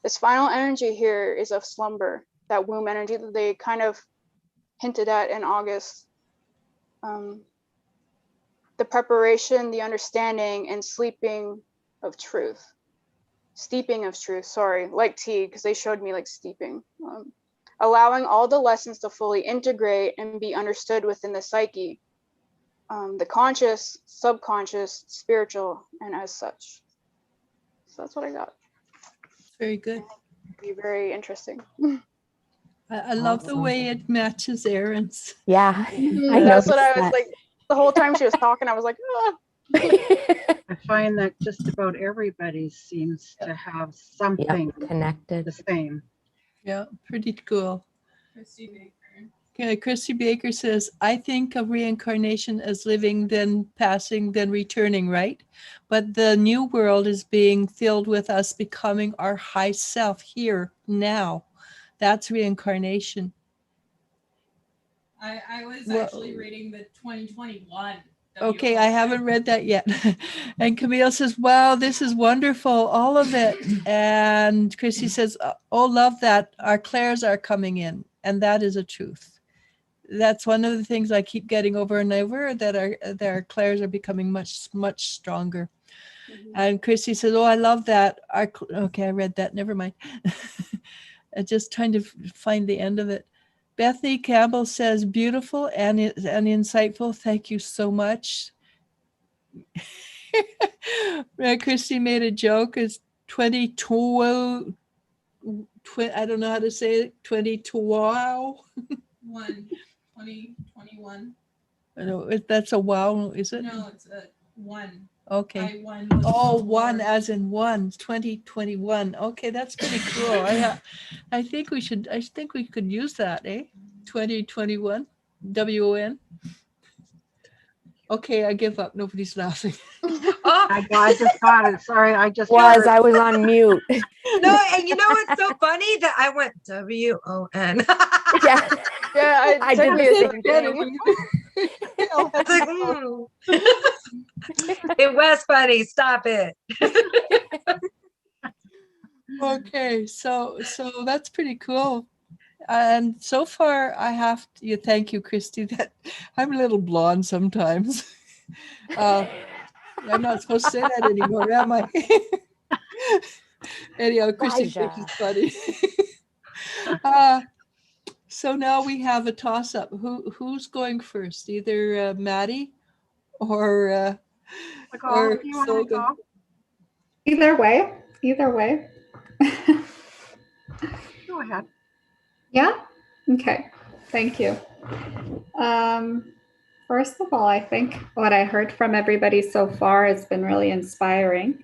This final energy here is of slumber, that womb energy that they kind of hinted at in August. The preparation, the understanding, and sleeping of truth. Steeping of truth, sorry, like tea, because they showed me like steeping. Allowing all the lessons to fully integrate and be understood within the psyche. The conscious, subconscious, spiritual, and as such. So that's what I got. Very good. Be very interesting. I love the way it matches Aaron's. Yeah. I That's what I noticed was that. like, the whole time she was talking, I was like, ah. I find that just about everybody seems to have something Connected. the same. Yeah, pretty cool. Okay, Christy Baker says, I think of reincarnation as living, then passing, then returning, right? But the new world is being filled with us becoming our high self here, now. That's reincarnation. I was Well- actually reading the 2021. Okay, I haven't read that yet. And Camille says, wow, this is wonderful, all of it. And Christy says, oh, love that. Our clairs are coming in. And that is a truth. That's one of the things I keep getting over and over, that our clairs are becoming much, much stronger. And Christy says, oh, I love that. Okay, I read that. Never mind. I'm just trying to find the end of it. Bethany Campbell says, beautiful and insightful. Thank you so much. Christy made a joke. It's 22. I don't know how to say it. 22. Wow. 2021. No, that's a wow, is it? No, it's a one. Okay. I won. Oh, one as in one, 2021. Okay, that's pretty cool. I think we could use that, eh? 2021, WON. Okay, I give up. Nobody's laughing. Oh, I just got it. Sorry, I just I was on mute. no, and you know what's so funny that I went WON. Yeah. Yeah, I it took did me the a same second. thing. It's like, it was funny. Stop it. Okay, so that's pretty cool. And so far, I have to thank you, Christy, that I'm a little blonde sometimes. I'm not supposed to say that anymore, am I? Anyhow, Christy thinks it's funny. So now we have a toss-up. Who's going first? Either Maddie or go. Do you want to Solga. go? Either way. Go ahead. Yeah? Okay. Thank you. First of all, I think what I heard from everybody so far has been really inspiring.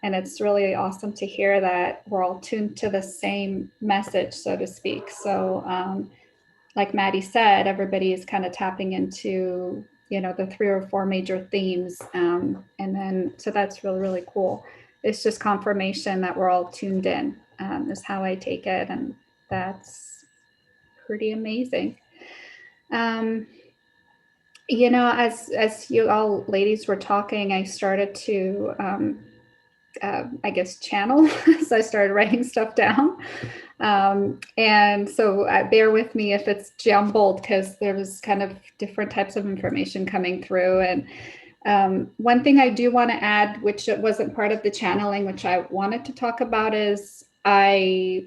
And it's really awesome to hear that we're all tuned to the same message, so to speak. So, like Maddie said, everybody is kind of tapping into, the 3 or 4 major themes. And then, so that's really, really cool. It's just confirmation that we're all tuned in, is how I take it. And that's pretty amazing. As you all ladies were talking, I started to, I guess, channel. So I started writing stuff down. And so bear with me if it's jumbled, because there was kind of different types of information coming through. And one thing I do want to add, which it wasn't part of the channeling, which I wanted to talk about, is I,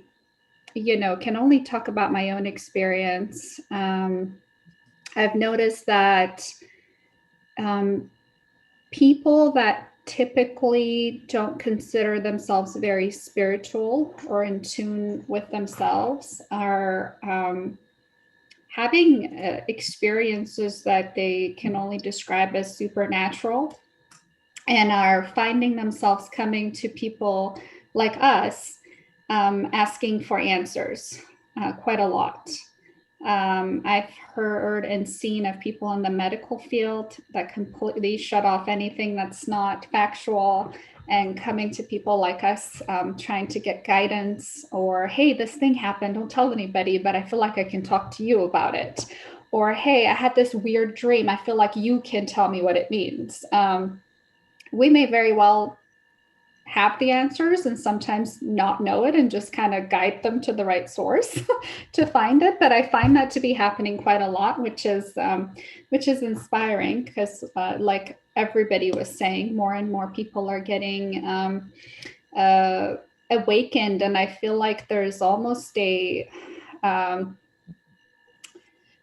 can only talk about my own experience. I've noticed that people that typically don't consider themselves very spiritual or in tune with themselves are having experiences that they can only describe as supernatural, and are finding themselves coming to people like us, asking for answers quite a lot. I've heard and seen of people in the medical field that completely shut off anything that's not factual, and coming to people like us, trying to get guidance, or, hey, this thing happened, don't tell anybody, but I feel like I can talk to you about it. Or, hey, I had this weird dream, I feel like you can tell me what it means. We may very well have the answers and sometimes not know it, and just kind of guide them to the right source to find it. But I find that to be happening quite a lot, which is inspiring, because like everybody was saying, more and more people are getting awakened. And I feel like there's almost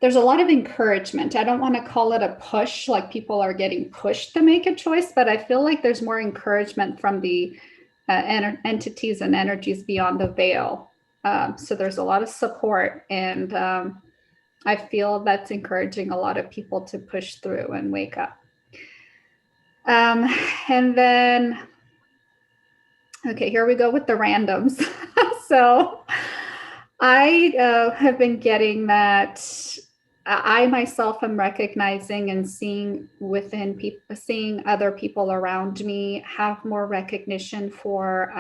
there's a lot of encouragement. I don't want to call it a push, like people are getting pushed to make a choice, but I feel like there's more encouragement from the entities and energies beyond the veil. So there's a lot of support, and I feel that's encouraging a lot of people to push through and wake up. And then, okay, here we go with the randoms. So I have been getting that I myself am recognizing and seeing within people, seeing other people around me have more recognition for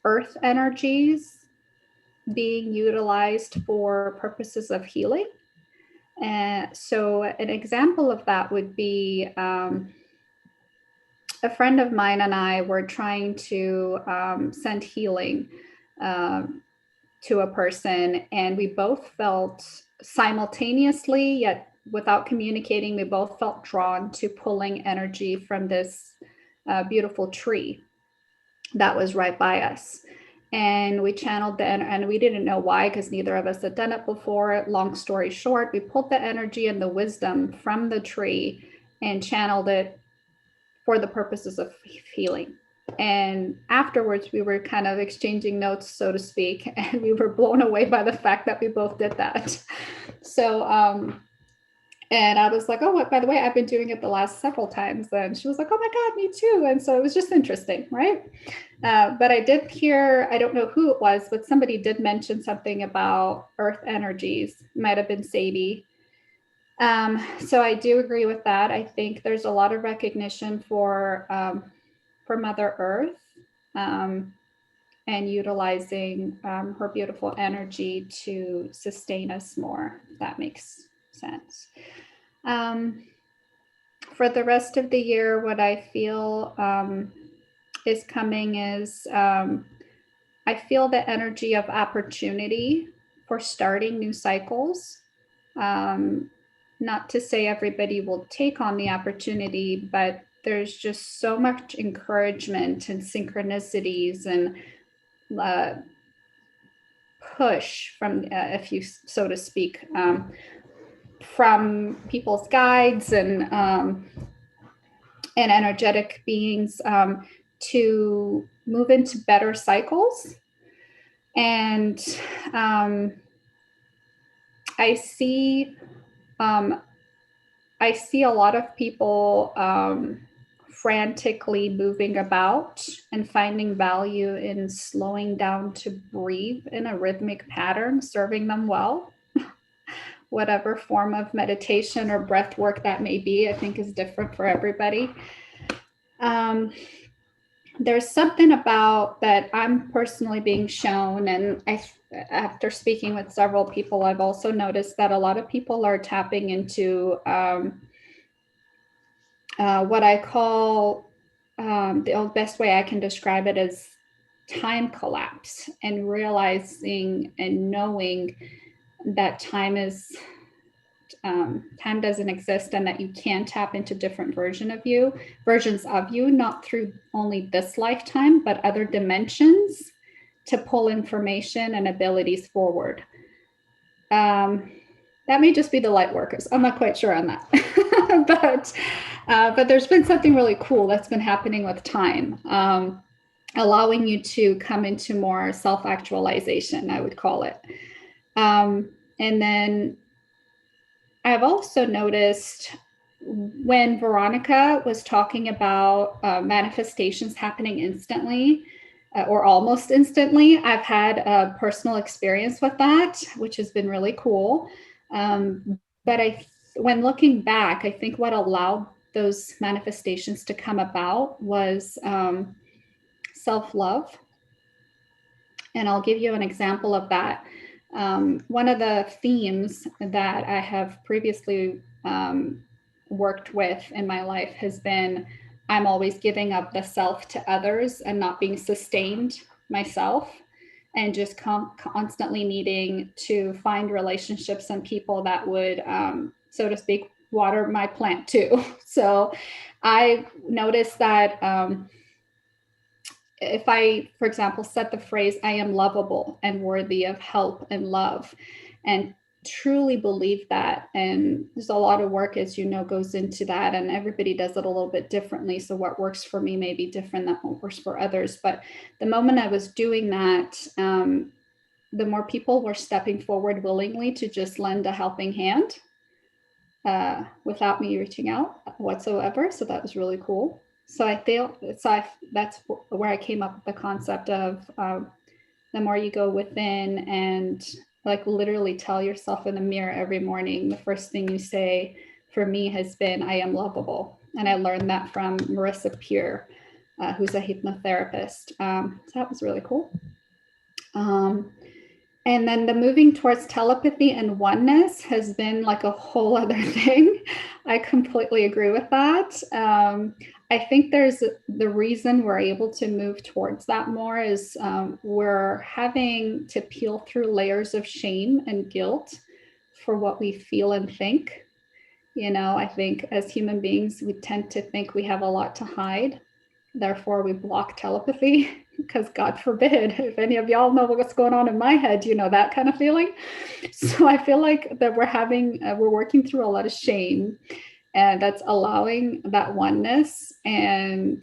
earth energies being utilized for purposes of healing. And so an example of that would be a friend of mine and I were trying to send healing to a person, and we both felt simultaneously, yet without communicating, we both felt drawn to pulling energy from this beautiful tree that was right by us. And we channeled the and we didn't know why, because neither of us had done it before. Long story short, we pulled the energy and the wisdom from the tree and channeled it for the purposes of healing. And afterwards, we were kind of exchanging notes, so to speak, and we were blown away by the fact that we both did that. So, and I was like, oh, by the way, I've been doing it the last several times. And she was like, oh my God, me too. And so it was just interesting, right? But I did hear, I don't know who it was, but somebody did mention something about earth energies. It might have been Sadie. So I do agree with that. I think there's a lot of recognition for Mother Earth, and utilizing her beautiful energy to sustain us more, if that makes sense. For the rest of the year, what I feel is coming is I feel the energy of opportunity for starting new cycles. Not to say everybody will take on the opportunity, but there's just so much encouragement and synchronicities and push from, if you so to speak, from people's guides and energetic beings to move into better cycles. And I see a lot of people frantically moving about and finding value in slowing down to breathe in a rhythmic pattern, serving them well. Whatever form of meditation or breath work that may be, I think is different for everybody. There's something about that I'm personally being shown, and after speaking with several people, I've also noticed that a lot of people are tapping into what I call the best way I can describe it is time collapse, and realizing and knowing that time doesn't exist, and that you can tap into different versions of you, not through only this lifetime, but other dimensions to pull information and abilities forward. That may just be the light workers. I'm not quite sure on that. but there's been something really cool that's been happening with time, allowing you to come into more self-actualization, I would call it. And then I've also noticed when Veronica was talking about manifestations happening instantly or almost instantly, I've had a personal experience with that, which has been really cool. But when looking back, I think what allowed those manifestations to come about was self-love. And I'll give you an example of that. One of the themes that I have previously worked with in my life has been I'm always giving up the self to others and not being sustained myself, and just constantly needing to find relationships and people that would, so to speak, water my plant too. So I noticed that if I, for example, set the phrase, I am lovable and worthy of help and love, and truly believe that. And there's a lot of work, as you know, goes into that, and everybody does it a little bit differently. So what works for me may be different than what works for others. But the moment I was doing that, the more people were stepping forward willingly to just lend a helping hand without me reaching out whatsoever. So that was really cool. So that's where I came up with the concept of the more you go within and like literally tell yourself in the mirror every morning, the first thing you say for me has been, I am lovable. And I learned that from Marissa Peer, who's a hypnotherapist. So that was really cool. And then the moving towards telepathy and oneness has been like a whole other thing. I completely agree with that. I think there's the reason we're able to move towards that more is we're having to peel through layers of shame and guilt for what we feel and think. You know, I think as human beings, we tend to think we have a lot to hide. Therefore, we block telepathy because God forbid, if any of y'all know what's going on in my head, you know, that kind of feeling. So I feel like that we're working through a lot of shame, and that's allowing that oneness. And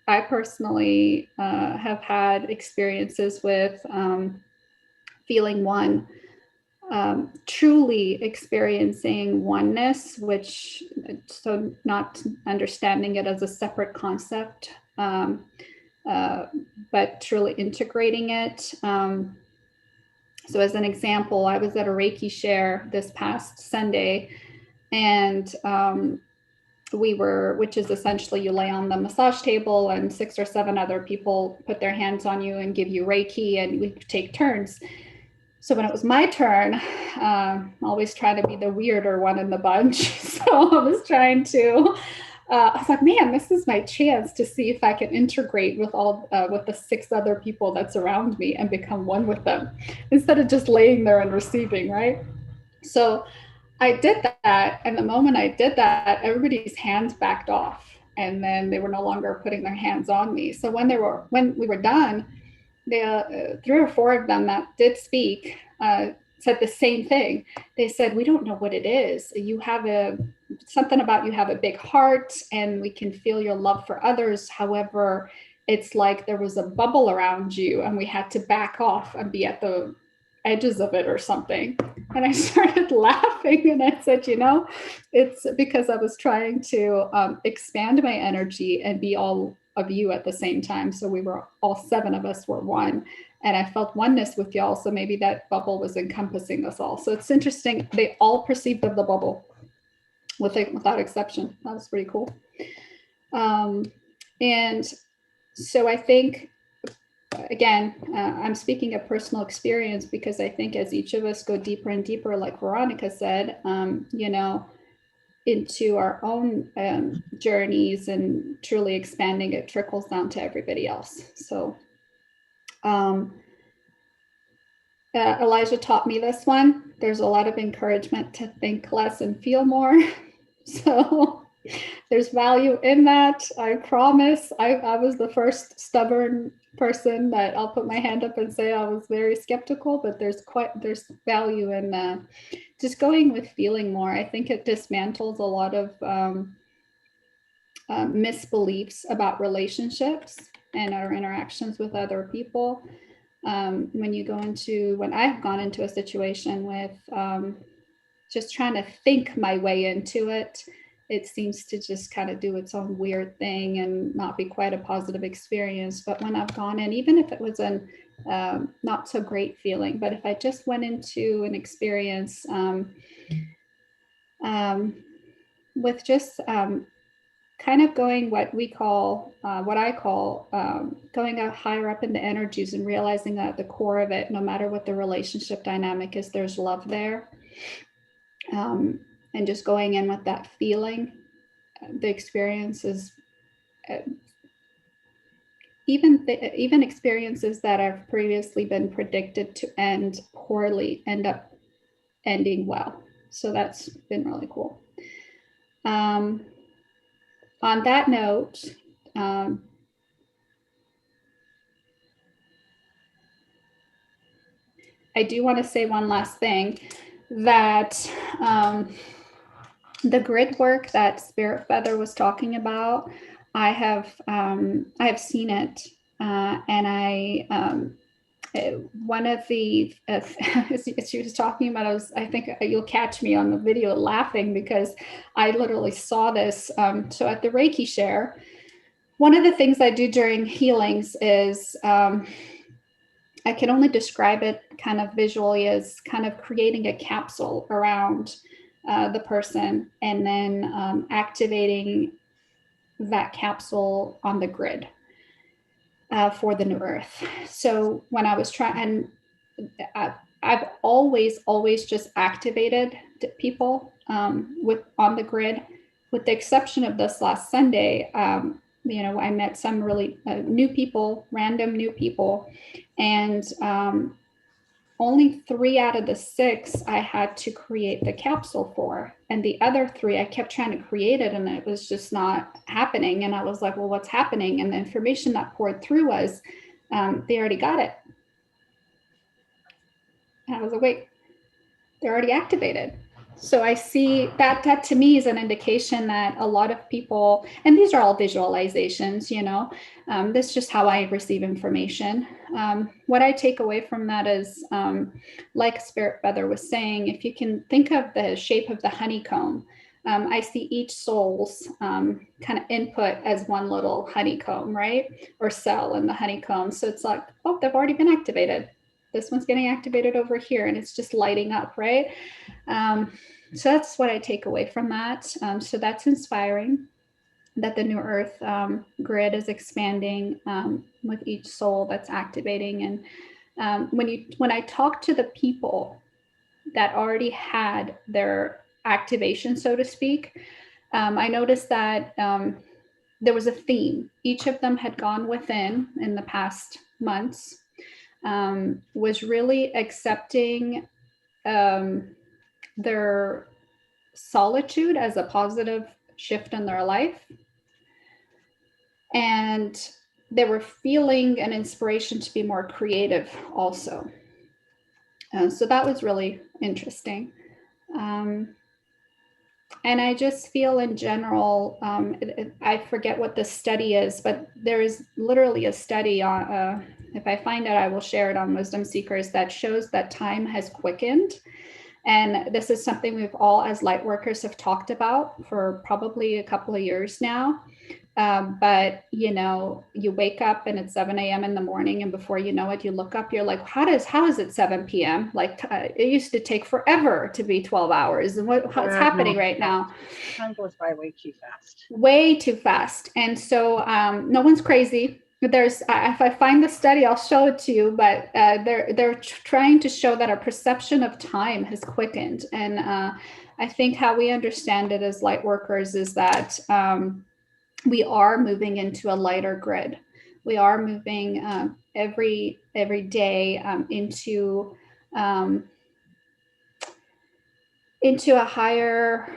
I personally have had experiences with feeling one, truly experiencing oneness, which, so not understanding it as a separate concept, but truly integrating it. So as an example, I was at a Reiki share this past Sunday, and which is essentially you lay on the massage table and 6 or 7 other people put their hands on you and give you Reiki, and we take turns. So when it was my turn, always try to be the weirder one in the bunch. So I was trying to, I was like, man, this is my chance to see if I can integrate with with the 6 other people that's around me and become one with them instead of just laying there and receiving, right? So I did that. And the moment I did that, everybody's hands backed off, and then they were no longer putting their hands on me. So when we were done, the 3 or 4 of them that did speak said the same thing. They said, we don't know what it is. You have something about you have a big heart, and we can feel your love for others. However, it's like there was a bubble around you and we had to back off and be at the edges of it or something. And And I started laughing and I said, it's because I was trying to expand my energy and be all of you at the same time. So we were all 7 of us were one. And I felt oneness with y'all. So maybe that bubble was encompassing us all. So it's interesting. They all perceived of the bubble without exception. That was pretty cool. And so I think, again, I'm speaking of personal experience because I think as each of us go deeper and deeper, like Veronica said, into our own journeys and truly expanding, it trickles down to everybody else. So Elijah taught me this one. There's a lot of encouragement to think less and feel more. So there's value in that. I promise. I was the first stubborn person that I'll put my hand up and say I was very skeptical, but there's value in just going with feeling more. I think it dismantles a lot of misbeliefs about relationships and our interactions with other people. When I've gone into a situation with just trying to think my way into it, it seems to just kind of do its own weird thing and not be quite a positive experience. But when I've gone in, even if it was an not so great feeling, but if I just went into an experience with just kind of going what I call going up higher up in the energies and realizing that at the core of it, no matter what the relationship dynamic is, there's love there. And just going in with that feeling, the experience is even experiences that have previously been predicted to end poorly end up ending well. So that's been really cool. On that note, I do want to say one last thing, that the grid work that Spirit Feather was talking about, I have seen it, and one of the as she was talking about, I think you'll catch me on the video laughing because I literally saw this. So at the Reiki share, one of the things I do during healings is I can only describe it kind of visually as kind of creating a capsule around the person and then activating that capsule on the grid for the new earth. So when I was trying, and I've always just activated people on the grid, with the exception of this last Sunday. I met some really new people, random new people, and only 3 out of the 6 I had to create the capsule for. And the other 3, I kept trying to create it and it was just not happening. And I was like, well, what's happening? And the information that poured through was, they already got it. And I was like, wait, they're already activated. So I see that to me is an indication that a lot of people, and these are all visualizations, this is just how I receive information. What I take away from that is, like Spirit Feather was saying, if you can think of the shape of the honeycomb, I see each soul's kind of input as one little honeycomb, right? Or cell in the honeycomb. So it's like, oh, they've already been activated. This one's getting activated over here and it's just lighting up, right? So that's what I take away from that. So that's inspiring, that the New Earth grid is expanding with each soul that's activating. And when I talk to the people that already had their activation, so to speak, I noticed that there was a theme. Each of them had gone within in the past months, was really accepting their solitude as a positive shift in their life. And they were feeling an inspiration to be more creative also. So that was really interesting. And I just feel in general, I forget what the study is, but there is literally a study on, if I find it, I will share it on Wisdom Seekers, that shows that time has quickened. And this is something we've all, as light workers, have talked about for probably a couple of years now. But you know, you wake up and it's 7 a.m. in the morning, and before you know it, you look up, you're like, how is it 7 p.m.? Like it used to take forever to be 12 hours. And what's happening right now? Time goes by way too fast. Way too fast. And so no one's crazy. There's if I find the study, I'll show it to you. But they're trying to show that our perception of time has quickened. And I think how we understand it as light workers is that we are moving into a lighter grid. We are moving every day into a higher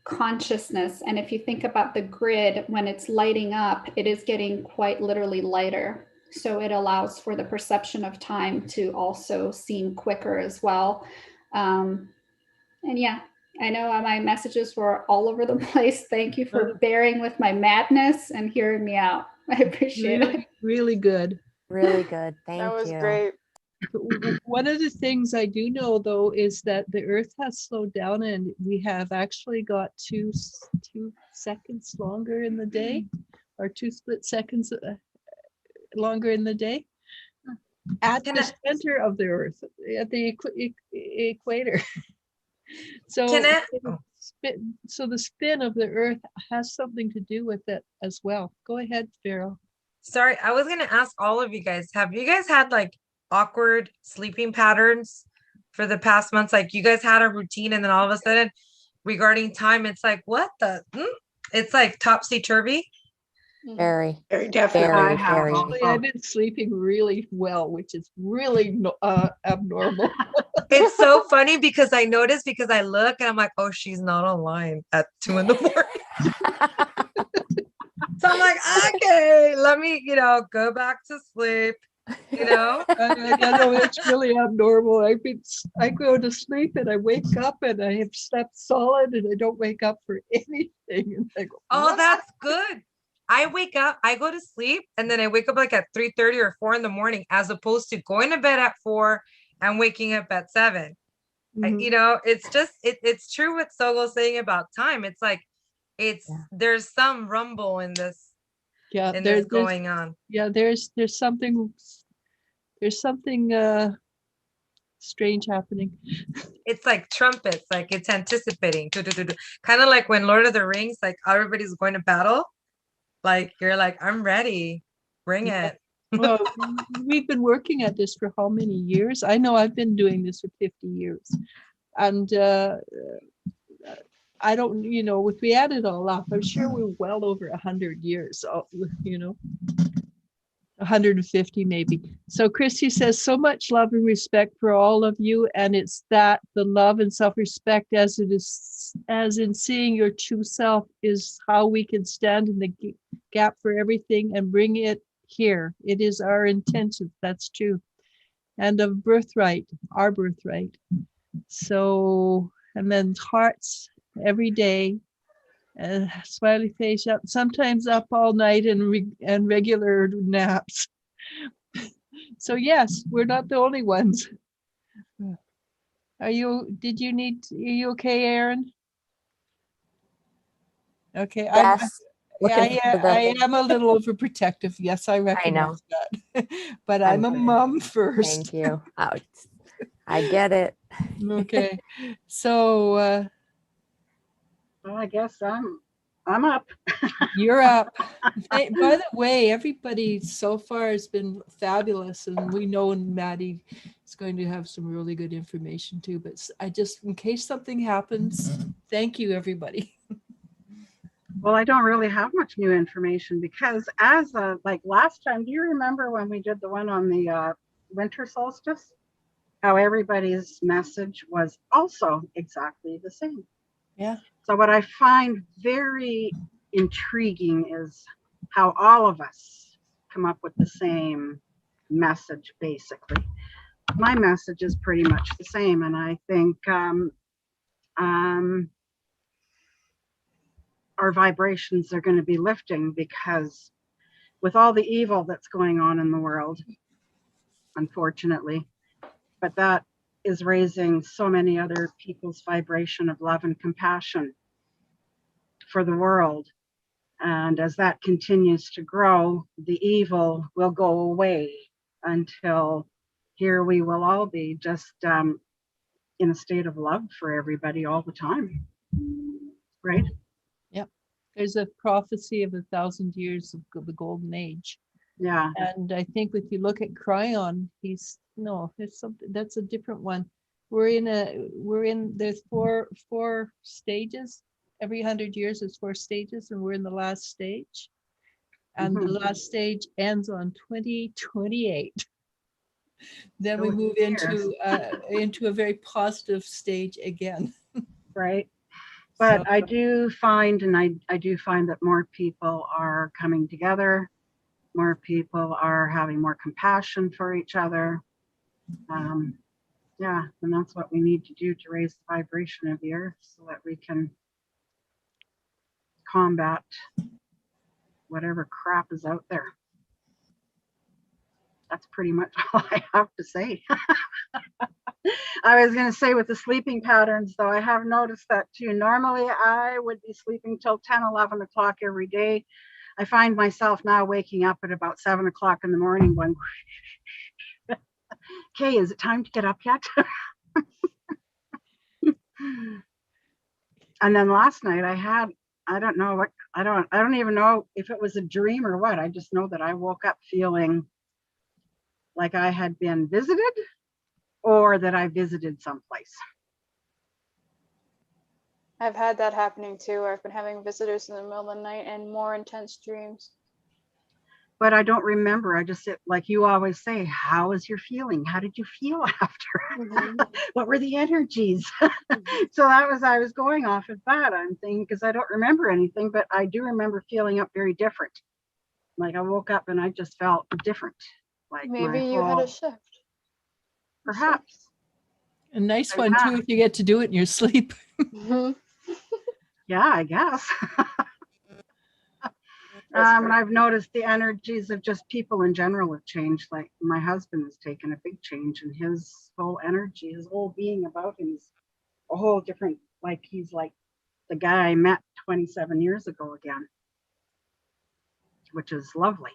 consciousness. And if you think about the grid, when it's lighting up, it is getting quite literally lighter. So it allows for the perception of time to also seem quicker as well. And yeah, I know my messages were all over the place. Thank you for bearing with my madness and hearing me out. I appreciate it. Really good. Really good. Thank you. That was great. One of the things I do know, though, is that the Earth has slowed down, and we have actually got two seconds longer in the day, or 2 split seconds longer in the day, at the center of the Earth, at the equator. So, so the spin of the Earth has something to do with it as well. Go ahead, Farrell. Sorry, I was gonna ask all of you guys, have you guys had like awkward sleeping patterns for the past months? Like you guys had a routine and then all of a sudden regarding time, it's like, what the, it's like topsy-turvy. Very, Very definitely. very. I've been sleeping really well, which is really abnormal. It's so funny because I noticed, because I look and I'm like, oh, she's not online at 2 a.m. So I'm like, okay, let me, go back to sleep. I know it's really abnormal. I go to sleep and I wake up and I have slept solid and I don't wake up for anything. And I go, oh, what? that's good. I wake up, I go to sleep, and then I wake up like at 3:30 or 4 in the morning, as opposed to going to bed at 4 and waking up at 7. Mhm. It's just, it's true what Sogo's saying about time. It's like, there's some rumble in this, there's going on. Yeah, there's something strange happening. It's like trumpets, like it's anticipating. Kind of like when Lord of the Rings, like everybody's going to battle. Like you're like, I'm ready. Bring it. Well, we've been working at this for how many years? I know I've been doing this for 50 years. And I don't, if we add it all up, I'm sure we're well over 100 years, 150 maybe. So Christy says, so much love and respect for all of you. And it's that the love and self-respect as in seeing your true self is how we can stand in the gap for everything and bring it here. It is our intention. That's true. And of birthright, our birthright. So, and then hearts every day. Smiley face up, sometimes up all night and regular naps. So yes, we're not the only ones. Are you okay, Aaron? Okay, Yes. I am a little overprotective. Yes, I recognize that. But I'm a mom first. Thank you. I get it. Okay, so well, I guess I'm up. you're up. By the way, everybody so far has been fabulous, and we know Maddie is going to have some really good information too. But I just, in case something happens, thank you, everybody. Well, I don't really have much new information because as like last time, do you remember when we did the one on the winter solstice? How everybody's message was also exactly the same. Yeah. So what I find very intriguing is how all of us come up with the same message, basically. My message is pretty much the same. And I think our vibrations are going to be lifting because with all the evil that's going on in the world, unfortunately, but that is raising so many other people's vibration of love and compassion for the world. And as that continues to grow, the evil will go away until here we will all be just in a state of love for everybody all the time. Right? Yep. There's a prophecy of 1,000 years of the golden age. Yeah. And I think if you look at Cryon, it's something that's a different one. There's four stages. Every 100 years there's 4 stages, and we're in the last stage. And the last stage ends on 2028. Then we move into a very positive stage again. Right. But So, I do find, and I do find that more people are coming together, more people are having more compassion for each other. Yeah, and that's what we need to do to raise the vibration of the earth so that we can combat whatever crap is out there. That's pretty much all I have to say. I was going to say with the sleeping patterns, though, I have noticed that too. Normally, I would be sleeping till 10, 11 o'clock every day. I find myself now waking up at about 7 o'clock in the morning going, okay, is it time to get up yet? And then last night I don't even know if it was a dream or what. I just know that I woke up feeling like I had been visited or that I visited someplace. I've had that happening too. I've been having visitors in the middle of the night and more intense dreams. But I don't remember. I just, like you always say, how is your feeling? How did you feel after? What were the energies? So I was going off of that, I'm thinking, because I don't remember anything, but I do remember feeling up very different. Like I woke up and I just felt different. Like Maybe you had a shift. Perhaps. a nice one too if you get to do it in your sleep. Yeah, I guess. And I've noticed the energies of just people in general have changed. Like my husband has taken a big change in his whole energy, his whole being about him is a whole different, like he's like the guy I met 27 years ago again, which is lovely.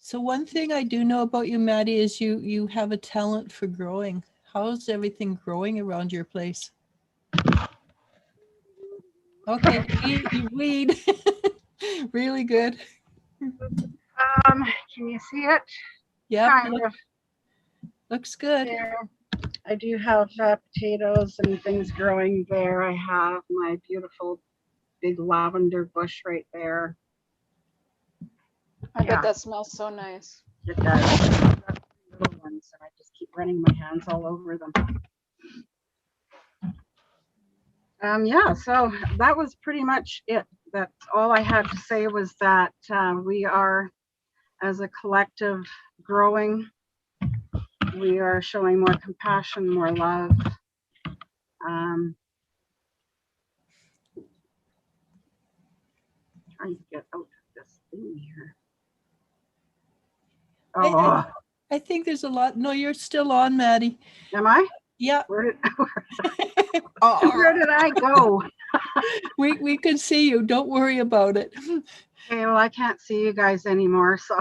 So one thing I do know about you, Maddie, is you have a talent for growing. How's everything growing around your place? Okay, you weed. Really good. Can you see it? Yeah, Kind of. looks good. There. I do have potatoes and things growing there. I have my beautiful big lavender bush right there. I bet that smells so nice. It does. I've got little ones, and I just keep running my hands all over them. Yeah, so that was pretty much it. That's all I had to say was that we are, as a collective, growing. We are showing more compassion, more love. Trying to get out of this thing here. Oh, I think there's a lot. No, you're still on, Maddie. am I? Yeah. Where did I go? We can see you. Don't worry about it. Okay, well, I can't see you guys anymore, so.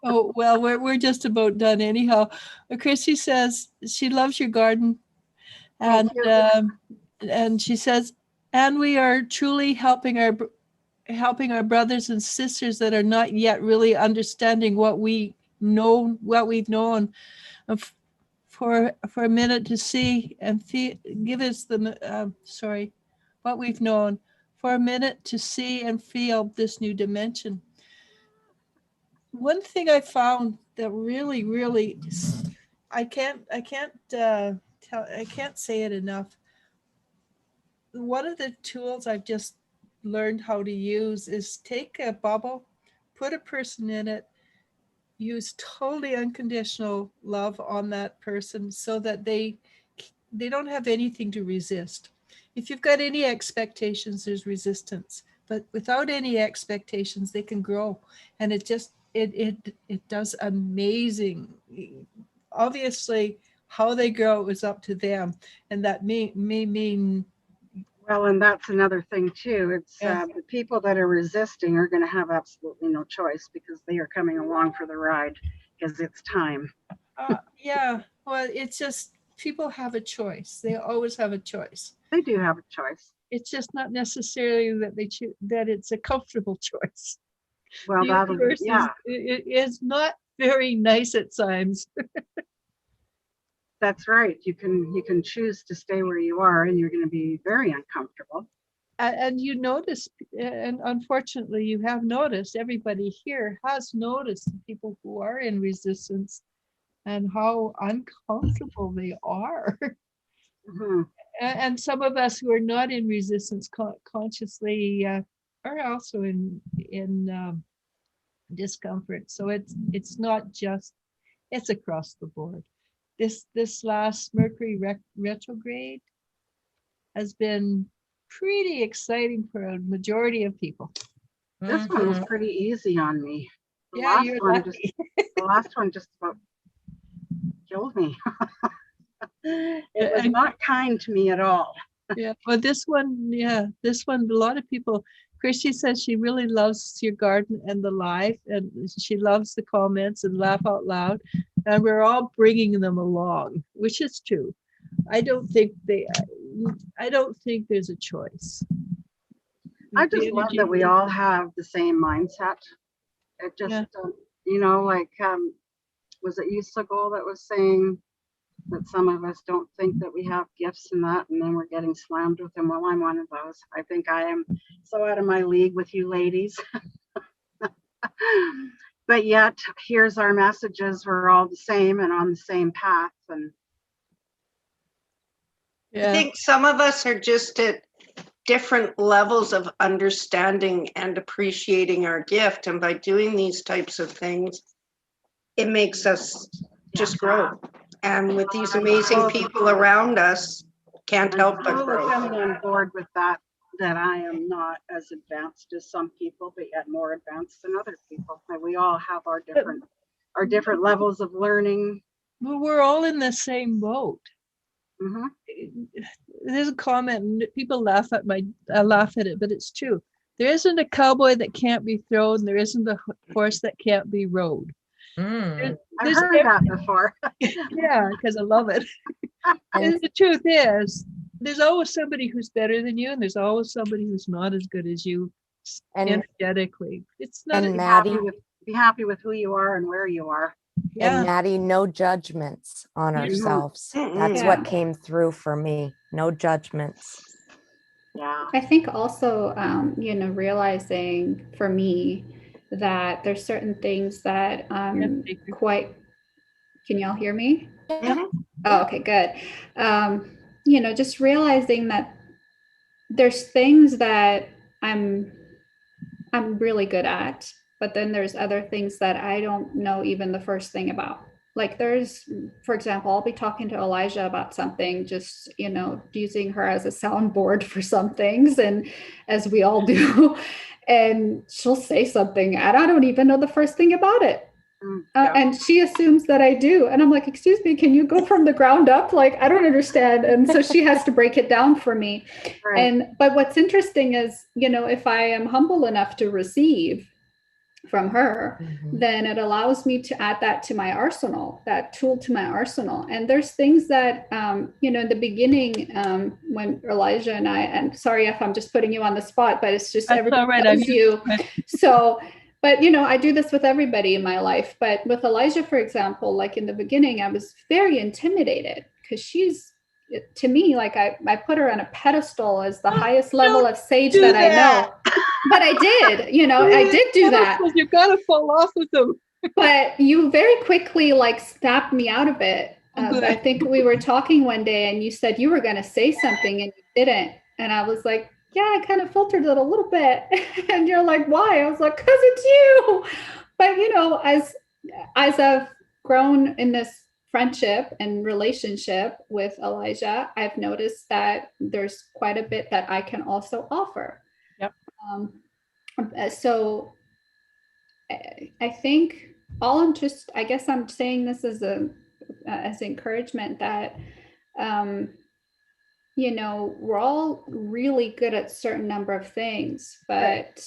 Oh, well, we're just about done anyhow. Chrissy says she loves your garden. And she says, and we are truly helping our brothers and sisters that are not yet really understanding what we've known for a minute to see and feel, give us the what we've known for a minute to see and feel this new dimension. One thing I found that really I can't say it enough. One of the tools I've just learned how to use is take a bubble, put a person in it, use totally unconditional love on that person so that they don't have anything to resist. If you've got any expectations, there's resistance, but without any expectations, they can grow. And it does amazing. Obviously, How they grow, it was up to them. And that may mean, Well, and that's another thing too. It's Yeah. the people that are resisting are going to have absolutely no choice because they are coming along for the ride because it's time. yeah, well, it's just, people have a choice. They always have a choice. They do have a choice. It's just not necessarily that they choose, that it's a comfortable choice. Well, The that'll universe yeah, it is not very nice at times. that's right. You can choose to stay where you are, and you're going to be very uncomfortable. And you notice, and unfortunately you have noticed, everybody here has noticed the people who are in resistance and how uncomfortable they are. Hmm. And some of us who are not in resistance consciously are also in discomfort. So it's not just, it's across the board. This last Mercury retrograde has been pretty exciting for a majority of people. This one was Mhm. pretty easy on me. Yeah, you're lucky. The last one just about killed me. It was And not kind to me at all. yeah, but this one, a lot of people, Christy says she really loves your garden and the live, and she loves the comments and laugh out loud. And we're all bringing them along, which is true. I don't think there's a choice. I The just love energy that we is- all have the same mindset. It just, Yeah. like, was it Yusagol that was saying that some of us don't think that we have gifts and that, and then we're getting slammed with them? Well, I'm one of those. I think I am so out of my league with you ladies. But yet, here's our messages. We're all the same and on the same path. And I Yeah, think some of us are just at different levels of understanding and appreciating our gift. And by doing these types of things, it makes us just grow. And with these amazing people around us, can't I'm help but slowly grow. coming on board with that I am not as advanced as some people, but yet more advanced than other people. And we all have our different levels of learning. well, we're all in the same boat. Mhm. There's a comment, and people laugh at it, but it's true. There isn't a cowboy that can't be thrown. There isn't a horse that can't be rode. Mm. I've heard that before. Yeah, because I love it. And And the truth is, there's always somebody who's better than you, and there's always somebody who's not as good as you And- energetically. It's not. and Be Maddie, happy with who you are and where you are. Yeah. and Maddie, no judgments on Mhm. ourselves. Mhm. That's Yeah. what came through for me. No judgments. Yeah. I think also, realizing for me that there's certain things that take your- quite, can y'all hear me? Mhm. Oh, okay, good. Just realizing that there's things that I'm really good at, but then there's other things that I don't know even the first thing about. Like there's, for example, I'll be talking to Elijah about something, just, using her as a soundboard for some things, and as we all do, and she'll say something and I don't even know the first thing about it. Yeah. And she assumes that I do. And I'm like, excuse me, can you go from the ground up? Like, I don't understand. And so she has to break it down for me. Right. But what's interesting is, if I am humble enough to receive from her, Mhm. then it allows me to add that to my arsenal, that tool to my arsenal. And there's things that, in the beginning, when Elijah and sorry if I'm just putting you on the spot, but it's just That's everybody all right. knows you. So, but, I do this with everybody in my life. But with Elijah, for example, like in the beginning, I was very intimidated because she's, to me, like I put her on a pedestal as the highest level of sage do that I that. know. But I did, I did do that. You gotta fall off with them. But you very quickly like snapped me out of it. Oh, good. I think we were talking one day and you said you were going to say something and you didn't. And I was like, yeah, I kind of filtered it a little bit. And you're like, why? I was like, because it's you. But, as I've grown in this friendship and relationship with Elijah, I've noticed that there's quite a bit that I can also offer. Yep. So I think I guess I'm saying this as as encouragement that, you know, we're all really good at certain number of things, but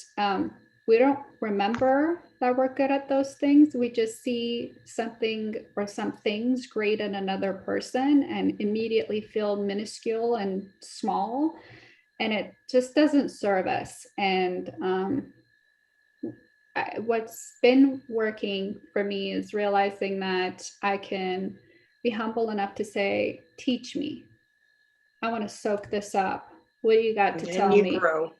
we don't remember that we're good at those things. We just see something or some things great in another person and immediately feel minuscule and small, and it just doesn't serve us. And what's been working for me is realizing that I can be humble enough to say, teach me. I want to soak this up. What do you got to tell you me? grow.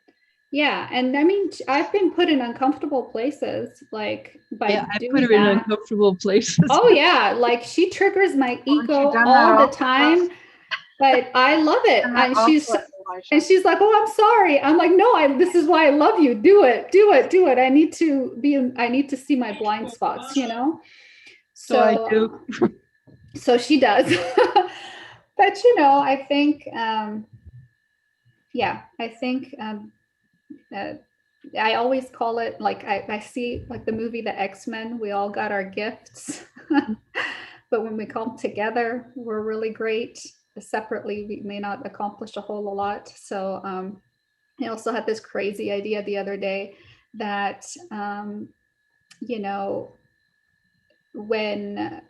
Yeah. And I mean, I've been put in uncomfortable places, like by Yeah, I doing put her in that. uncomfortable places. Oh yeah. Like she triggers my Haven't you ego done that all the also, time, Russ? but I love it. And that And also, she's Elijah. like, oh, I'm sorry. I'm like, no, this is why I love you. Do it, do it, do it. I need to see my blind spots, you know? So I do. So she does. But, you know, I think, yeah, I think I always call it, like, I see like the movie, The X-Men, we all got our gifts. But when we come together, we're really great. Separately, we may not accomplish a whole lot. So I also had this crazy idea the other day that, you know, when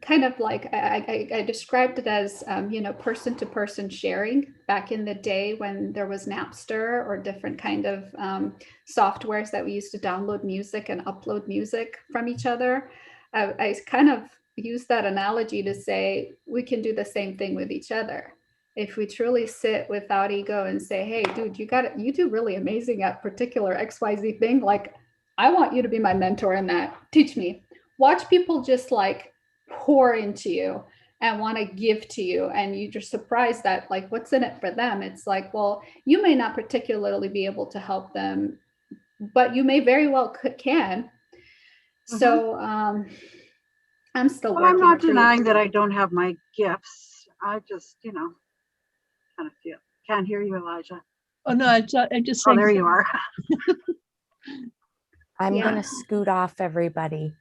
kind of like I described it as, you know, person to person sharing back in the day when there was Napster or different kind of softwares that we used to download music and upload music from each other. I kind of use that analogy to say we can do the same thing with each other. If we truly sit without ego and say, hey, dude, you do really amazing at particular XYZ thing. Like, I want you to be my mentor in that. Teach me. Watch people just like pour into you and want to give to you. And you're just surprised that like, what's in it for them? It's like, well, you may not particularly be able to help them, but you may very well can. Mm-hmm. So I'm still Well, working. I'm not denying that I don't have my gifts. I just, you know, kind of feel. Can't hear you, Elijah. Oh no, I'm just Oh, saying. there you are. I'm Yeah. gonna scoot off, everybody.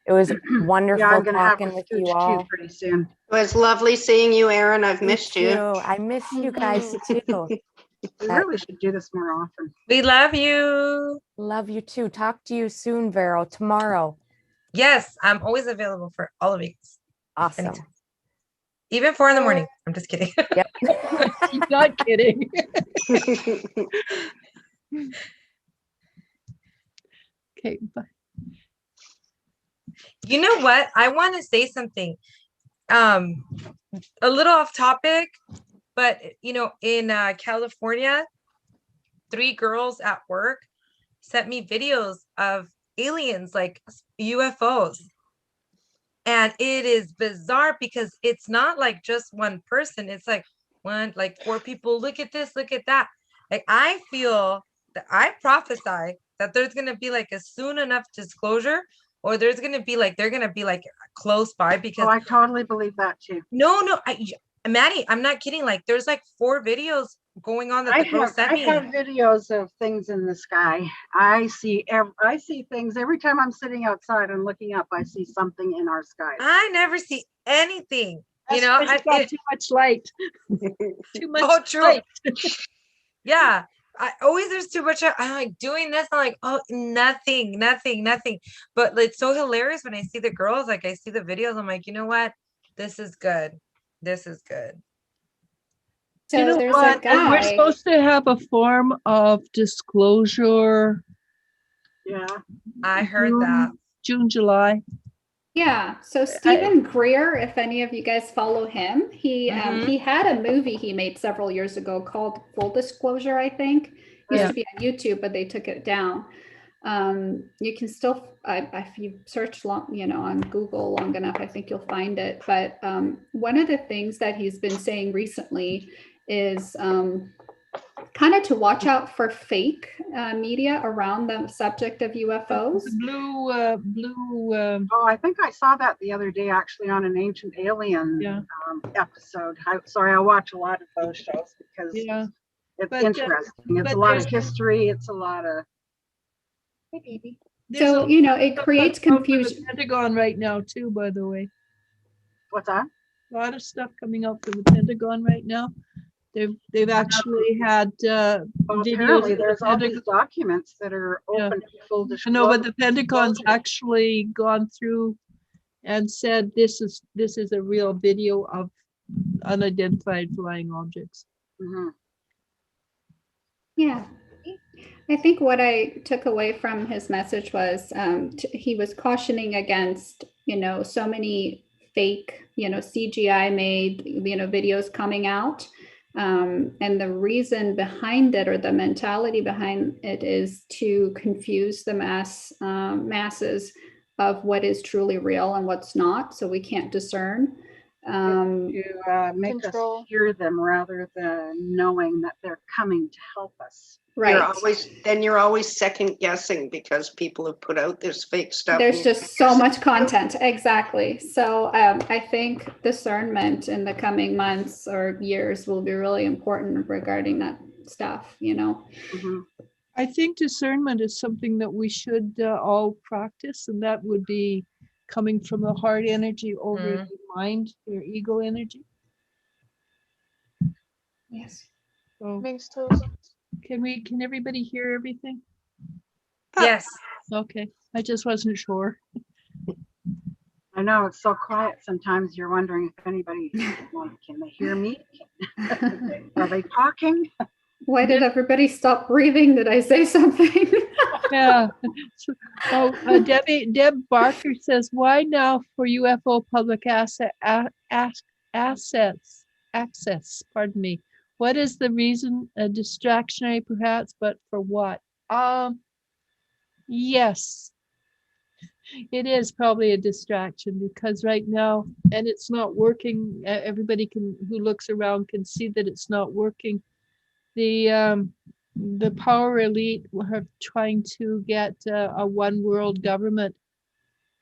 It was wonderful Yeah, I'm gonna have to talking with scooch you too all. pretty soon. It was lovely seeing you, Erin. I've missed you. I missed you guys too. We really should do this more often. We love you. Love you too. Talk to you soon, Vero. Tomorrow. Yes, I'm always available for all of you. Awesome. Anytime. Even 4 a.m. I'm just kidding. Yep. She's not kidding. Okay, bye. You know what? I want to say something. A little off topic, but you know, in California, 3 girls at work sent me videos of aliens, like UFOs. And it is bizarre because it's not like just one person. It's like 4 people. Look at this, look at that. Like, I feel that I prophesy that there's going to be like a soon enough disclosure, or there's going to be like, they're going to be like close by, because Oh, I totally believe that too. no, Maddie, I'm not kidding. Like, there's like 4 videos going on that the girl sent me. I have videos of things in the sky. I see things every time I'm sitting outside and looking up. I see something in our skies. I never see anything. You That's know, because you got too much light. Too much oh, true. light. Yeah. I always, there's too much. I'm like doing this. I'm like, oh, nothing. But it's so hilarious when I see the girls, like I see the videos. I'm like, you know what? This is good. So You know there's what? a guy. We're supposed to have a form of disclosure. Yeah. I heard that. June, July. Yeah. So Stephen Greer, if any of you guys follow him, he had a movie he made several years ago called Full Disclosure, I think. Used to be on YouTube, but they took it down. You can still, if you search long, you know, on Google long enough, I think you'll find it. But one of the things that he's been saying recently is kind of to watch out for fake media around the subject of UFOs. Blue. Oh, I think I saw that the other day, actually, on an Ancient Alien episode. I watch a lot of those shows because it's interesting. It's a lot of history. It's a lot of. Hey, baby. So, you know, it creates confusion. Pentagon right now too, by the way. What's that? A lot of stuff coming out from the Pentagon right now. They've actually had Well, videos apparently of the there's all Pentagon. these documents that are Yeah. open to full No, disclosure. but the Pentagon's actually gone through and said this is a real video of unidentified flying objects. Mhm. Yeah. I think what I took away from his message was he was cautioning against, so many fake, CGI made, videos coming out. And the reason behind it, or the mentality behind it, is to confuse the masses of what is truly real and what's not, so we can't discern. To make Control. us hear them rather than knowing that they're coming to help us. Right. You're always second guessing because people have put out this fake stuff. There's just so much content. Exactly. So I think discernment in the coming months or years will be really important regarding that stuff, Mhm. I think discernment is something that we should all practice, and that would be coming from the heart energy over the mind, your ego energy. Yes. So Makes total sense. can everybody hear everything? Yes. Okay, I just wasn't sure. I know it's so quiet sometimes you're wondering if anybody, can they hear me? Are they talking? Why did everybody stop breathing? Did I say something? Yeah. Deb Barker says, why now for UFO public access, pardon me. What is the reason? A distractionary perhaps, but for what? Yes, it is probably a distraction because right now, and it's not working. Everybody who looks around can see that it's not working. The power elite are trying to get a one world government,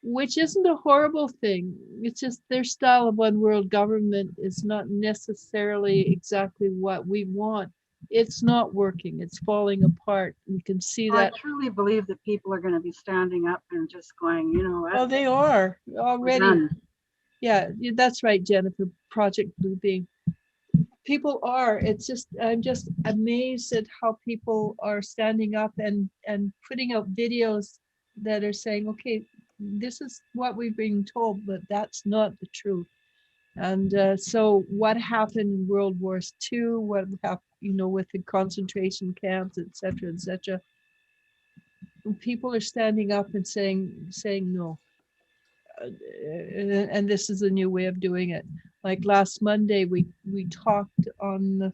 which isn't a horrible thing. It's just their style of one world government is not necessarily exactly what we want. It's not working. It's falling apart. You can see Well, I that. truly believe that people are going to be standing up and just going, Oh, they are we're already. done. Yeah, that's right, Jennifer. Project Bluebeam. People are. It's just I'm just amazed at how people are standing up and putting out videos that are saying, okay, this is what we've been told, but that's not the truth. And so what happened in World Wars II, what happened, with the concentration camps, et cetera, people are standing up and saying no. And this is a new way of doing it. Like last Monday, we talked on the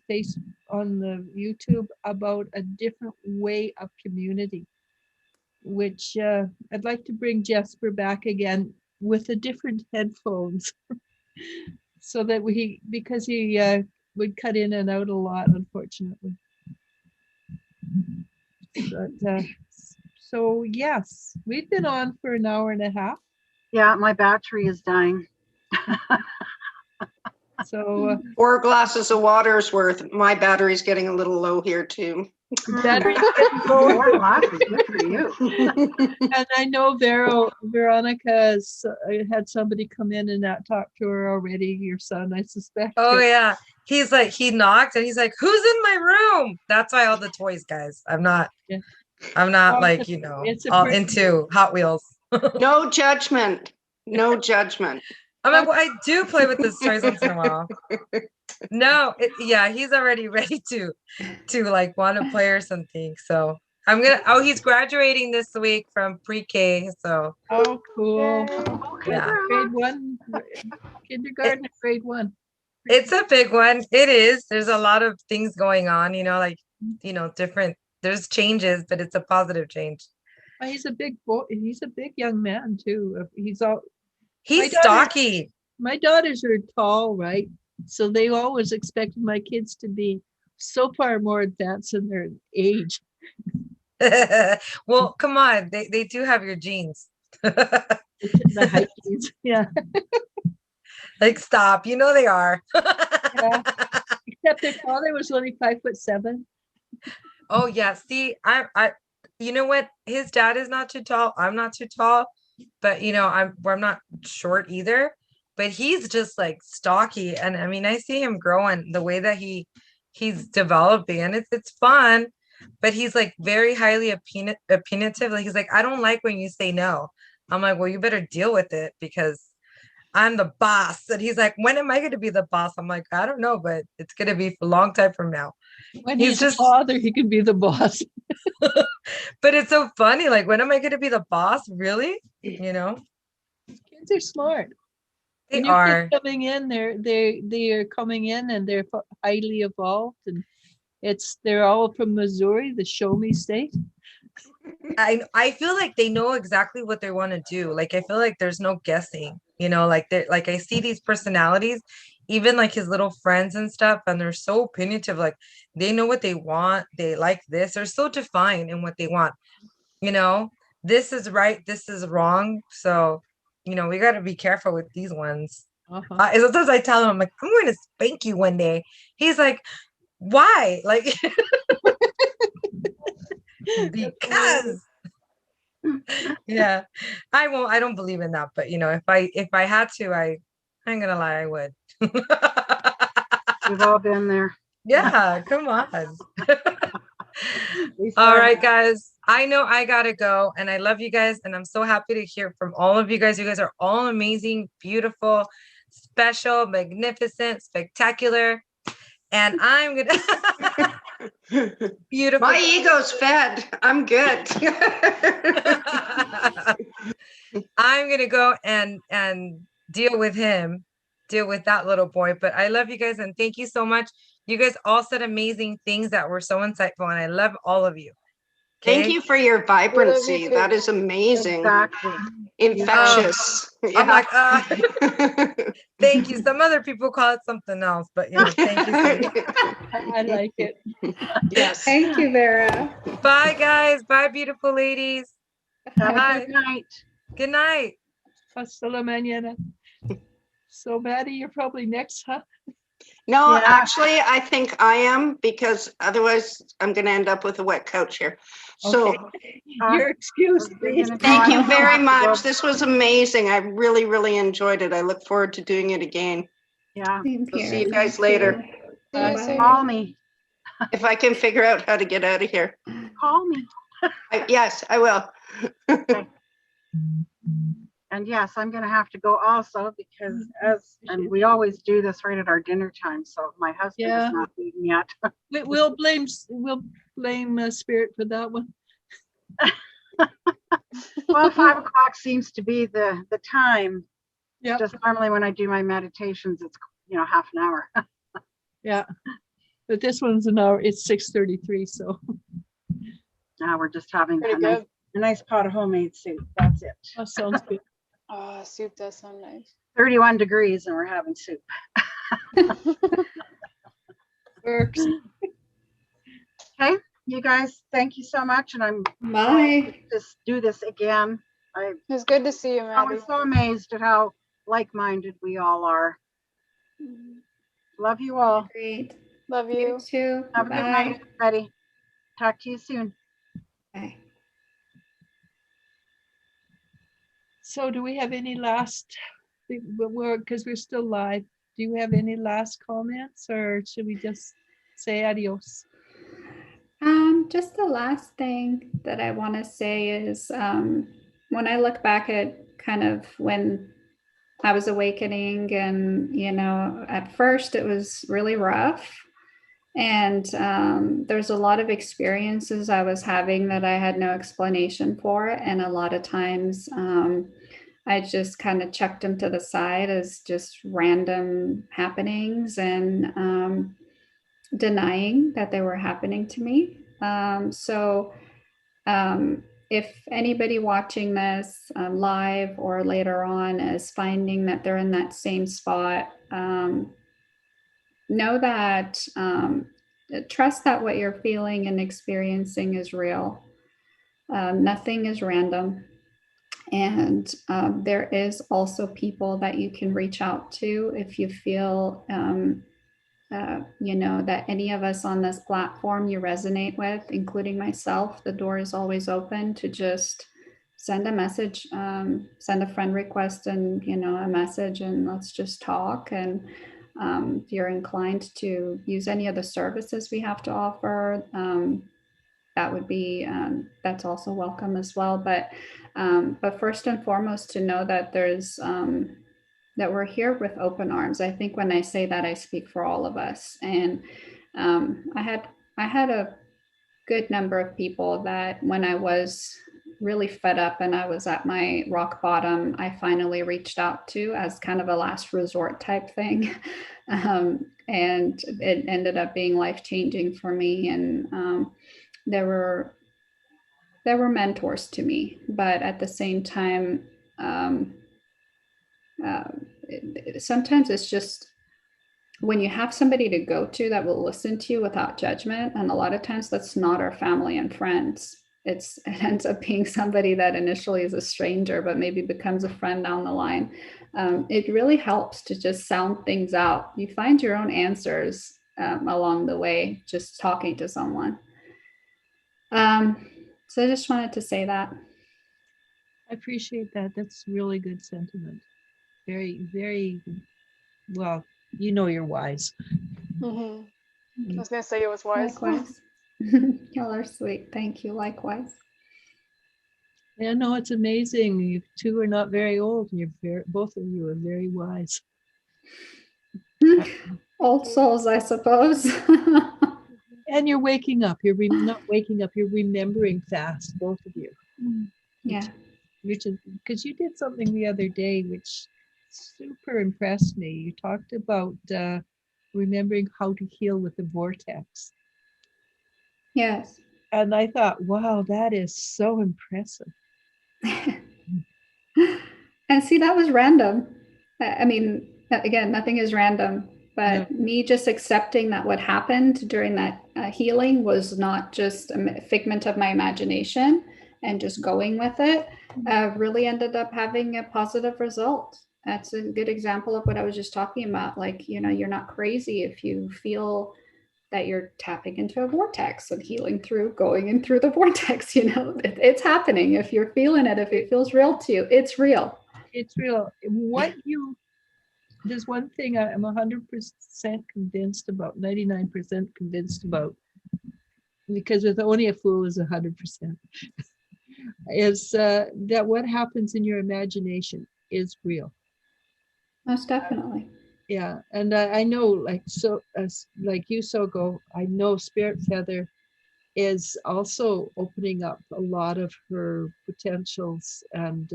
YouTube about a different way of community, which I'd like to bring Jesper back again with a different headphones, so that because he would cut in and out a lot, unfortunately. But so yes, we've been on for an hour and a half. Yeah, my battery is dying. So 4 glasses of water's worth. My battery's getting a little low here too. battery, 4 glasses, good for you. and I know Veronica's had somebody come in and talk to her already. Your son, I suspect. Oh yeah. He's like, he knocked and he's like, who's in my room? That's why all the toys, guys. I'm not Well, like, it's a all pretty- into Hot Wheels. No judgment. No judgment. I'm like, well, I do play with this toys once in a while. No, he's already ready to like want to play or something. So he's graduating this week from pre-K. So cool. yeah. Grade 1, kindergarten, grade 1. It's a big one. It is. There's a lot of things going on, different, there's changes, but it's a positive change. He's a big boy. He's a big young man too. He's stocky. My daughters are tall, right? So they always expected my kids to be so far more advanced in their age. Well, come on. They do have your genes. The height genes, yeah. Like, stop. They are. Yeah. Except their father was only 5'7". Oh yeah. See, I you know what? His dad is not too tall. I'm not too tall, but I'm not short either. but he's just like stocky. And I mean, I see him growing the way that he's developing, and it's fun, but he's like very highly opinionative. Like he's like, I don't like when you say no. I'm like, well, you better deal with it because I'm the boss. And he's like, when am I going to be the boss? I'm like, I don't know, but it's going to be a long time from now. When He's he's a just- father, he can be the boss. But it's so funny. Like, when am I going to be the boss? Really? You know, Kids are smart. they When your are. kids coming in, they are coming in and they're highly evolved, and they're all from Missouri, the show me state. I feel like they know exactly what they want to do. Like, I feel like there's no guessing, you know, like they like I see these personalities, even like his little friends and stuff, and they're so opinionative. Like they know what they want. They like this. They're so defined in what they want. You know, this is right, this is wrong. So, you know, we got to be careful with these ones. Uh-huh. Sometimes I tell him, I'm like, I'm going to spank you one day. He's like, why? Like, because yeah, I don't believe in that, but you know, if I had to, I'm gonna lie, I would. We've all been there. Yeah, come on. We All saw right, that. guys. I know I gotta go, and I love you guys, and I'm so happy to hear from all of you guys. You guys are all amazing, beautiful, special, magnificent, spectacular, and I'm gonna beautiful. My ego's fed. I'm good. I'm gonna go and deal with him, deal with that little boy. But I love you guys and thank you so much. You guys all said amazing things that were so insightful, and I love all of you. Thank Okay? you for your vibrancy. too. That is amazing. Exactly. Infectious. I'm like, thank you. Some other people call it something else, but you know, thank you. So much. I like it. Yes. Thank you, Vera. Bye, guys. Bye, beautiful ladies. Have Bye. a good night. Good night. Hasta la mañana. So Maddie, you're probably next, huh? No, Yeah. actually, I think I am because otherwise I'm going to end up with a wet couch here. So Your excuse, You're please. gonna go. thank I you don't very have to go. much. This was amazing. I really, really enjoyed it. I look forward to doing it again. Yeah, Same We'll here. see you Thank guys later. you. See you Bye. soon. call me. If I can figure out how to get out of here. Call me. Yes, I will. And yes, I'm gonna have to go also because and we always do this right at our dinner time. So my husband Yeah. is not eaten yet. We'll blame Spirit for that one. Well, 5 o'clock seems to be the time. Yeah, Just normally when I do my meditations, it's half an hour. yeah. But this one's an hour. It's 6:33. So Now we're just having Pretty a good. nice pot of homemade soup. That's it. that sounds good. Oh, soup does sound nice. 31 degrees and we're having soup. Works. Okay, you guys, thank you so much. And I'm Bye. just do this again. It was good to see you, I Maddie. was so amazed at how like-minded we all are. Love you all. Great. Love You you. too. Have a good night, everybody. Talk to you soon. Bye. So do we have any last, because we're still live, do you have any last comments or should we just say adios? Just the last thing that I want to say is when I look back at kind of when I was awakening, and at first it was really rough, and there's a lot of experiences I was having that I had no explanation for, and a lot of times I just kind of checked them to the side as just random happenings and denying that they were happening to me. So if anybody watching this live or later on is finding that they're in that same spot, know that trust that what you're feeling and experiencing is real. Nothing is random. And there is also people that you can reach out to if you feel that any of us on this platform you resonate with, including myself. The door is always open to just send a message, send a friend request and, a message, and let's just talk. And if you're inclined to use any of the services we have to offer, that would be, that's also welcome as well. But first and foremost, to know that that we're here with open arms. I think when I say that, I speak for all of us. And I had a good number of people that when I was really fed up and I was at my rock bottom, I finally reached out to as kind of a last resort type thing. And it ended up being life-changing for me. And there were mentors to me, but at the same time, sometimes it's just when you have somebody to go to that will listen to you without judgment, and a lot of times that's not our family and friends. It ends up being somebody that initially is a stranger, but maybe becomes a friend down the line. It really helps to just sound things out. You find your own answers along the way, just talking to someone. So I just wanted to say that. I appreciate that. That's really good sentiment. Very, very well. You're wise. I was gonna say it was wise. Likewise. Y'all are sweet. Thank you. Likewise. Yeah, no, it's amazing. You two are not very old. Both of you are very wise. Old souls, I suppose. And you're waking up. You're not waking up. You're remembering fast, both of you. Yeah. Which is because you did something the other day which super impressed me. You talked about remembering how to heal with the vortex. Yes. And I thought, wow, that is so impressive. And see, that was random. I mean, again, nothing is random, but me just accepting that what happened during that healing was not just a figment of my imagination and just going with it, really ended up having a positive result. That's a good example of what I was just talking about. Like, you're not crazy if you feel that you're tapping into a vortex and healing through going in through the vortex. It's happening. If you're feeling it, if it feels real to you, it's real. It's real. There's one thing I'm 100% convinced about, 99% convinced about, because with only a fool is 100%, is that what happens in your imagination is real. Most definitely. Yeah, and I know, like you, Sogo, I know Spirit Feather is also opening up a lot of her potentials and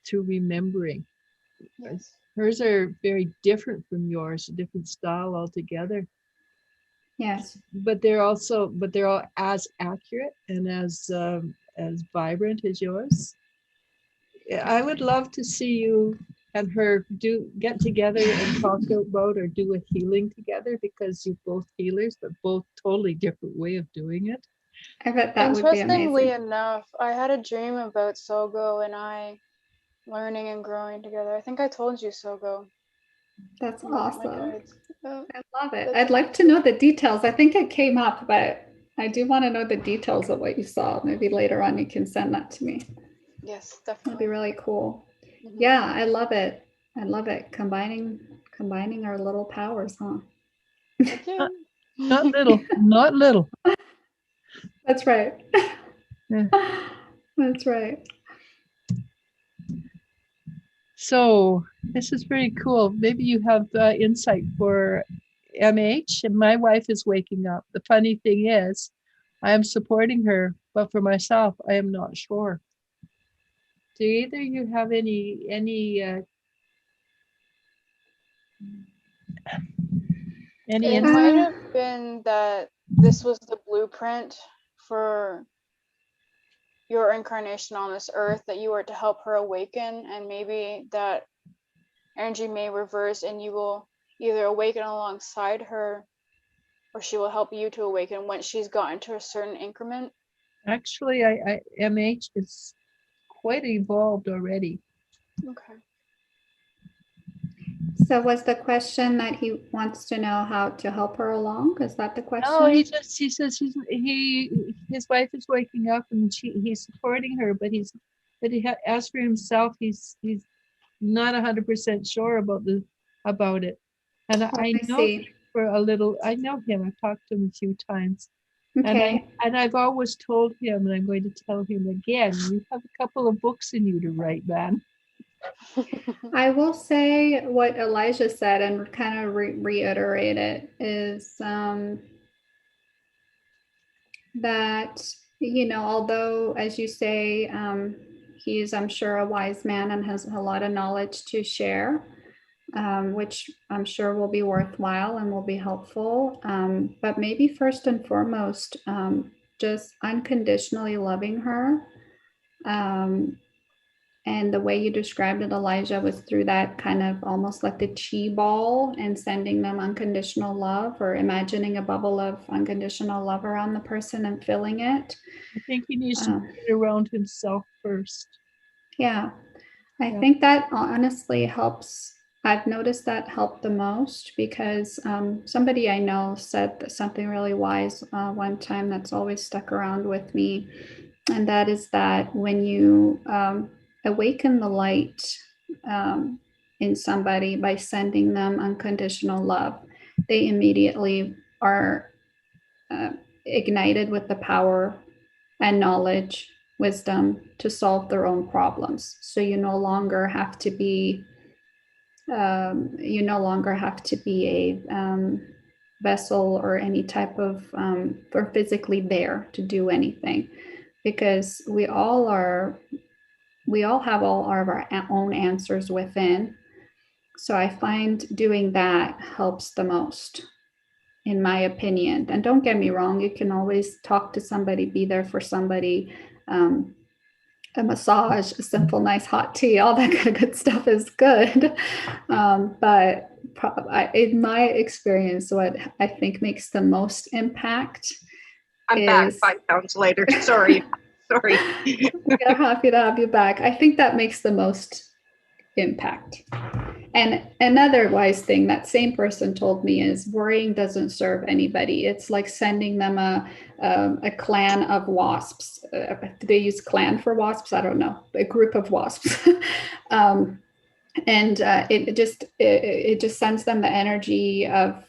through remembering. Yes. Hers are very different from yours, a different style altogether. Yes. But they're all as accurate and as vibrant as yours. I would love to see you and her get together and talk about or do a healing together, because you're both healers, but both totally different way of doing it. I bet that would be Interestingly amazing. enough, I had a dream about Sogo and I learning and growing together. I think I told you, Sogo. That's Look at my awesome. cards. Oh, I love it. that's I'd like to know the details. I think it came up, but I do want to know the details of what you saw. Maybe later on you can send that to me. yes, That'd definitely. be really cool. Mhm. Yeah, I love it. I love it. Combining our little powers, huh? Thank you. Not little, not little. That's right. Yeah. That's right. So this is pretty cool. Maybe you have insight for MH, and my wife is waking up. The funny thing is, I am supporting her, but for myself, I am not sure. Do either you have any It insight? might have been that this was the blueprint for your incarnation on this earth, that you were to help her awaken, and maybe that energy may reverse and you will either awaken alongside her or she will help you to awaken once she's gotten to a certain increment. Actually, I MH is quite evolved already. Okay. So was the question that he wants to know how to help her along? Is that the question? No, he says his wife is waking up and he's supporting her, but he's but as for himself, he's not 100% sure about it. And Oh, I I know see. for a little, I know him. I've talked to him a few times. Okay. And I've always told him, and I'm going to tell him again, you have a couple of books in you to write, man. I will say what Elijah said and kind of reiterate it is that, although, as you say, he's, I'm sure, a wise man and has a lot of knowledge to share, which I'm sure will be worthwhile and will be helpful. But maybe first and foremost, just unconditionally loving her. And the way you described it, Elijah, was through that kind of almost like the chi ball and sending them unconditional love, or imagining a bubble of unconditional love around the person and filling it. I think he needs to put it around himself first. Yeah, I Yeah. think that honestly helps. I've noticed that helped the most because somebody I know said something really wise one time that's always stuck around with me. And that is that when you awaken the light in somebody by sending them unconditional love, they immediately are ignited with the power and knowledge, wisdom to solve their own problems. So you no longer have to be a vessel or any type of or physically there to do anything, because we all have all of our own answers within. So I find doing that helps the most, in my opinion. And don't get me wrong, you can always talk to somebody, be there for somebody. A massage, a simple, nice hot tea, all that kind of good stuff is good. But in my experience, what I think makes the most impact I'm back is 5 pounds later. Sorry. we're happy to have you back. I think that makes the most impact. And another wise thing that same person told me is worrying doesn't serve anybody. It's like sending them a clan of wasps. Do they use clan for wasps? I don't know. A group of wasps. And it just sends them the energy of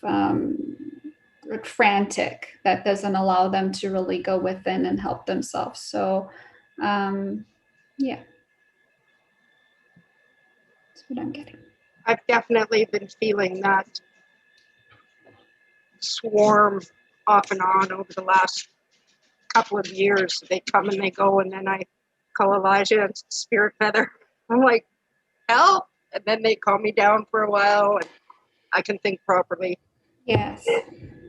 frantic that doesn't allow them to really go within and help themselves. So, yeah, that's what I'm getting. I've definitely been feeling that swarm off and on over the last couple of years. They come and they go, and then I call Elijah and Spirit Feather. I'm like, help! And then they calm me down for a while, and I can think properly. Yes.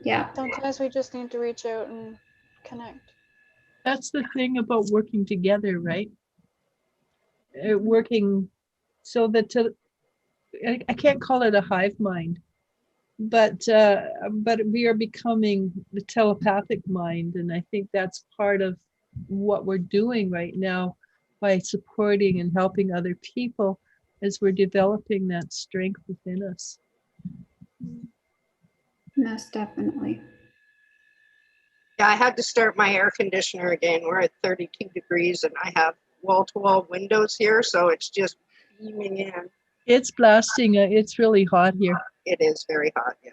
Yeah. Sometimes we just need to reach out and connect. That's the thing about working together, right? Working so that I can't call it a hive mind, but we are becoming the telepathic mind, and I think that's part of what we're doing right now by supporting and helping other people as we're developing that strength within us. Most definitely. Yeah, I had to start my air conditioner again. We're at 32 degrees, and I have wall-to-wall windows here, so it's just beaming in. It's blasting. It's really hot here. It is very hot, yeah.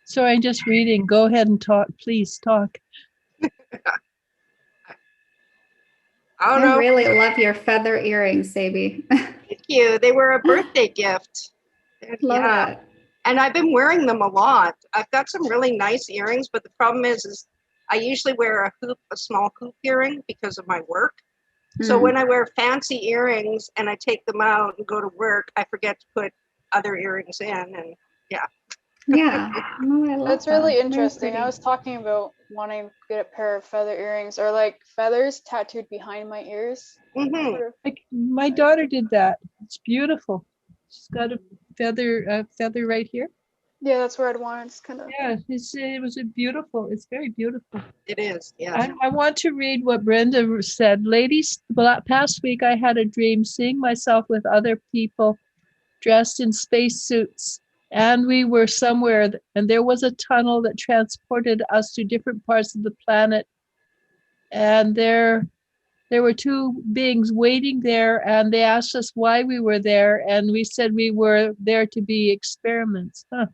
So I'm just reading. Go ahead and talk. Please talk. I don't I know. really love your feather earrings, Sabi. Thank you. They were a birthday gift. Love Yeah. that. And I've been wearing them a lot. I've got some really nice earrings, but the problem is I usually wear a small hoop earring because of my work. So when I wear fancy earrings and I take them out and go to work, I forget to put other earrings in, and yeah. Yeah. Oh, I love That's really that. interesting. Very I was talking about wanting to get a pair of feather earrings or like feathers tattooed behind my ears. Mm-hmm. Sort of. Like my daughter did that. It's beautiful. She's got a feather right here. Yeah, that's where I'd want it. It's kind of. Yeah, it was a beautiful. It's very beautiful. It is, yes. I want to read what Brenda said. Ladies, past week I had a dream seeing myself with other people dressed in spacesuits. And we were somewhere, and there was a tunnel that transported us to different parts of the planet. And there there were two beings waiting there, and they asked us why we were there, and we said we were there to be experiments. Huh.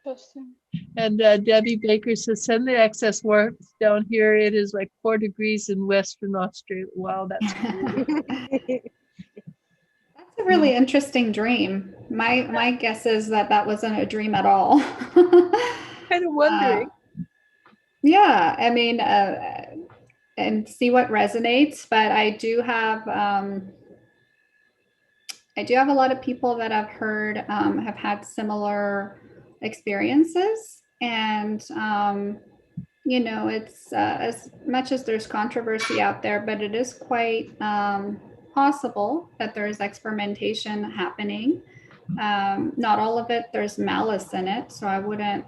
Interesting. And Debbie Baker says, send the excess warmth down here. It is like 4 degrees in Western Australia. Wow, that's cool. That's a really interesting dream. My guess is that that wasn't a dream at all. Kind of wondering. Yeah, I mean, and see what resonates. But I do have a lot of people that I've heard have had similar experiences, and you know, it's as much as there's controversy out there, but it is quite possible that there is experimentation happening. Not all of it, there's malice in it, so I wouldn't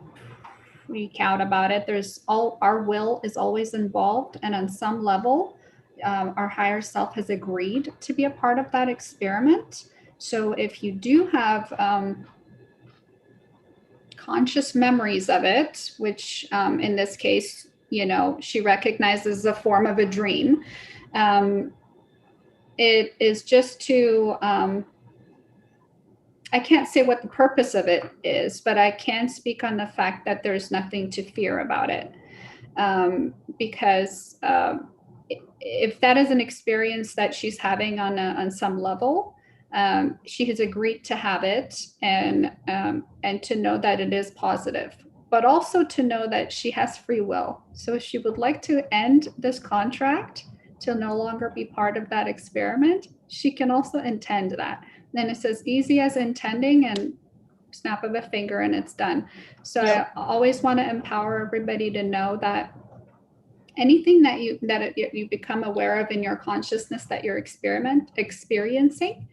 freak out about it. There's all, our will is always involved, and on some level, our higher self has agreed to be a part of that experiment. So if you do have conscious memories of it, which in this case, you know, she recognizes a form of a dream, it is just to, I can't say what the purpose of it is, but I can speak on the fact that there's nothing to fear about it. Because if that is an experience that she's having on some level, she has agreed to have it, and to know that it is positive, but also to know that she has free will. So if she would like to end this contract to no longer be part of that experiment, she can also intend that. Then it's as easy as intending, and snap of a finger and it's done. So Yep. I always want to empower everybody to know that anything that you become aware of in your consciousness that you're experiencing,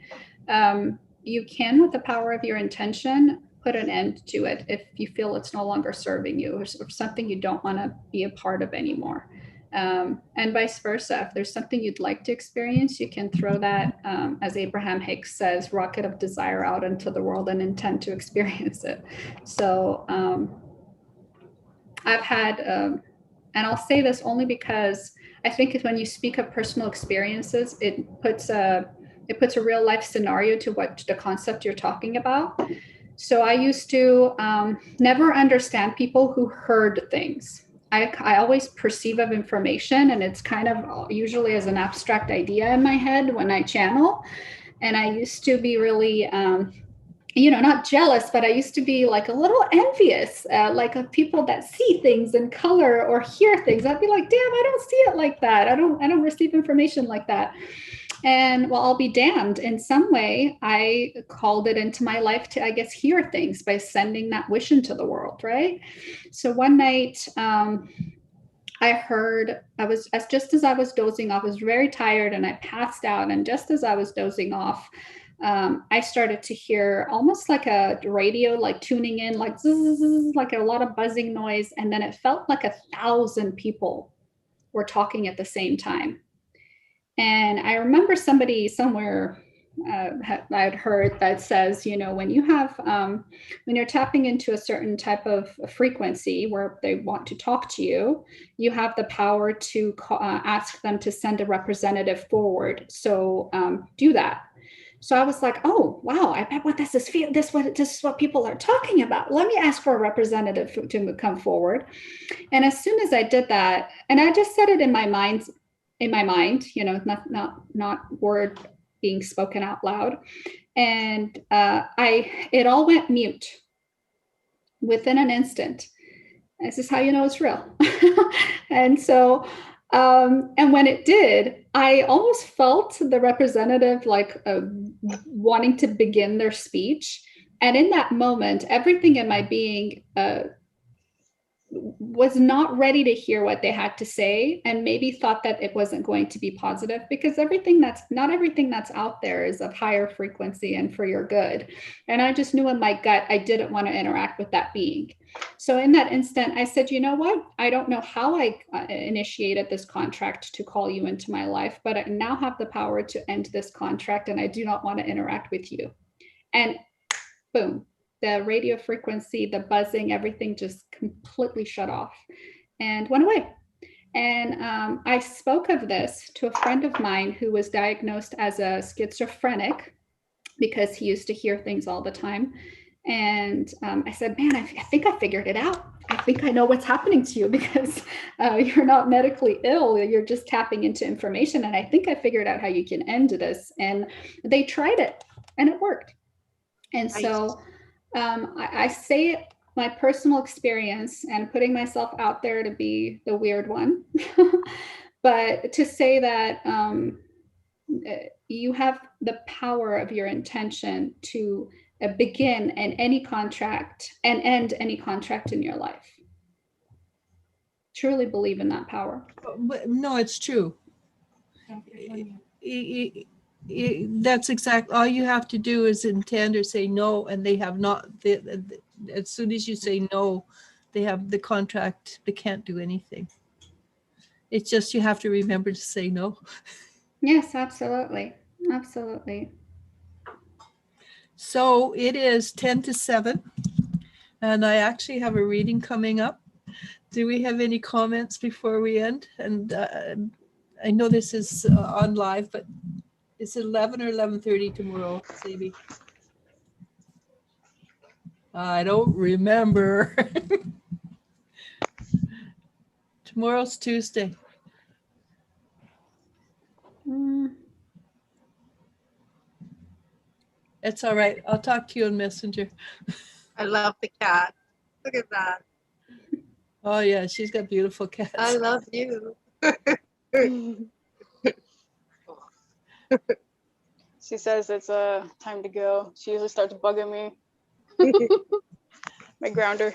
you can, with the power of your intention, put an end to it if you feel it's no longer serving you, or something you don't want to be a part of anymore. And vice versa. If there's something you'd like to experience, you can throw that, as Abraham Hicks says, rocket of desire out into the world and intend to experience it. So I've had, and I'll say this only because I think when you speak of personal experiences, it puts a real life scenario to what the concept you're talking about. So I used to never understand people who heard things. I always perceive of information, and it's kind of usually as an abstract idea in my head when I channel. And I used to be really, you know, not jealous, but I used to be like a little envious, like of people that see things in color or hear things. I'd be like, damn, I don't see it like that. I don't receive information like that. And well, I'll be damned. In some way, I called it into my life to, I guess, hear things by sending that wish into the world, right? So one night, I heard, just as I was dozing off, I was very tired and I passed out. And just as I was dozing off, I started to hear almost like a radio, like tuning in, like zzz, like a lot of buzzing noise. And then it felt like 1,000 people were talking at the same time. And I remember somebody somewhere I'd heard that says, you know, when you have, when you're tapping into a certain type of frequency where they want to talk to you, you have the power to ask them to send a representative forward. So do that. So I was like, oh, wow, I bet what this is what people are talking about. Let me ask for a representative to come forward. And as soon as I did that, and I just said it in my mind, you know, not word being spoken out loud. And it all went mute within an instant. This is how you know it's real. And so, and when it did, I almost felt the representative like wanting to begin their speech. And in that moment, everything in my being was not ready to hear what they had to say, and maybe thought that it wasn't going to be positive, because not everything that's out there is of higher frequency and for your good. And I just knew in my gut I didn't want to interact with that being. So in that instant, I said, you know what? I don't know how I initiated this contract to call you into my life, but I now have the power to end this contract, and I do not want to interact with you. And boom, the radio frequency, the buzzing, everything just completely shut off and went away. And I spoke of this to a friend of mine who was diagnosed as a schizophrenic because he used to hear things all the time. And I said, man, I think I figured it out. I think I know what's happening to you because you're not medically ill. You're just tapping into information. And I think I figured out how you can end this. And they tried it and it worked. And so I say it, my personal experience, and putting myself out there to be the weird one, but to say that you have the power of your intention to begin any contract and end any contract in your life. Truly believe in that power. But no, it's true. That's exactly all you have to do is intend or say no, and they have not. As soon as you say no, they have the contract. They can't do anything. It's just you have to remember to say no. Yes, absolutely. Absolutely. So it is 10 to 7, and I actually have a reading coming up. Do we have any comments before we end? And I know this is on live, but it's 11 or 11:30 tomorrow, Sabi. I don't remember. Tomorrow's Tuesday. It's all right. I'll talk to you on Messenger. I love the cat. Look at that. Oh yeah, she's got beautiful cats. I love you. She says it's time to go. She usually starts bugging me. My grounder.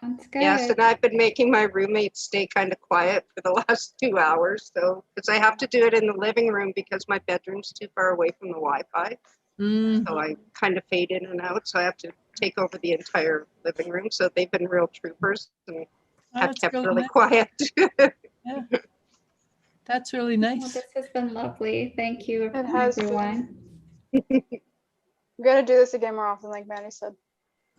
That's good. Yes, and I've been making my roommates stay kind of quiet for the last 2 hours. So, because I have to do it in the living room because my bedroom's too far away from the Wi-Fi. So I kind of fade in and out. So I have to take over the entire living room. So they've been real troopers and have that's kept really really nice. quiet. Yeah. That's really Well, nice. this has been lovely. Thank you, It has everyone. We gotta do this again more often, like Manny said.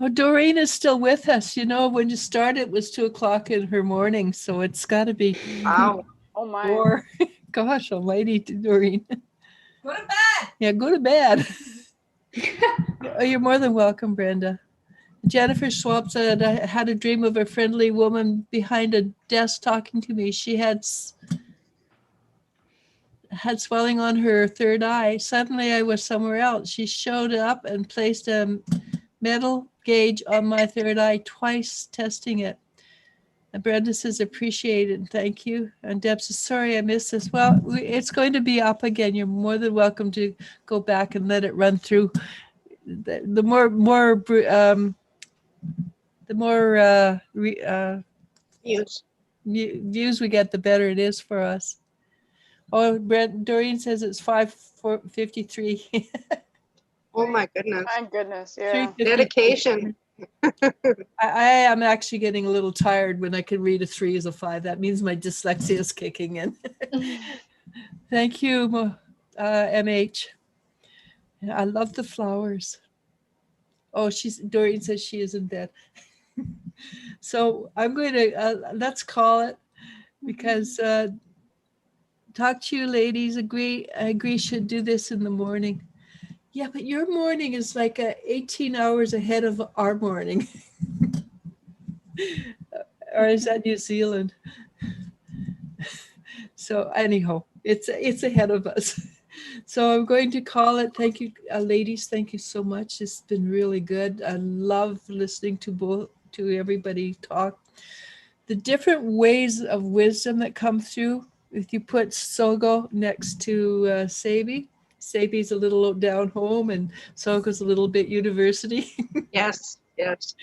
Oh, Doreen is still with us. You know, when you started, it was 2:00 in her morning, so it's got to be Wow. Oh my. 4. Gosh almighty, Doreen. Go to bed. Yeah, go to bed. Oh, you're more than welcome, Brenda. Jennifer Schwab said, I had a dream of a friendly woman behind a desk talking to me. She had swelling on her third eye. Suddenly I was somewhere else. She showed up and placed a metal gauge on my third eye twice, testing it. And Brenda says, appreciate it and thank you. And Deb says, sorry, I missed this. Well, it's going to be up again. You're more than welcome to go back and let it run through. The more Views. views we get, the better it is for us. Oh, Doreen says it's 5:53. Oh my goodness. My goodness, yeah. Dedication. I am actually getting a little tired when I can read a 3 as a 5. That means my dyslexia is kicking in. Thank you, MH. I love the flowers. Oh, Doreen says she is in bed. So I'm going to, let's call it, because talk to you ladies. I agree should do this in the morning. Yeah, but your morning is like 18 hours ahead of our morning. Or is that New Zealand? So anyhow, it's ahead of us. So I'm going to call it. Thank you, ladies. Thank you so much. It's been really good. I love listening to everybody talk. The different ways of wisdom that come through. If you put Sogo next to Sabi, Sabi's a little down home, and Sogo's a little bit university. Yes, yes.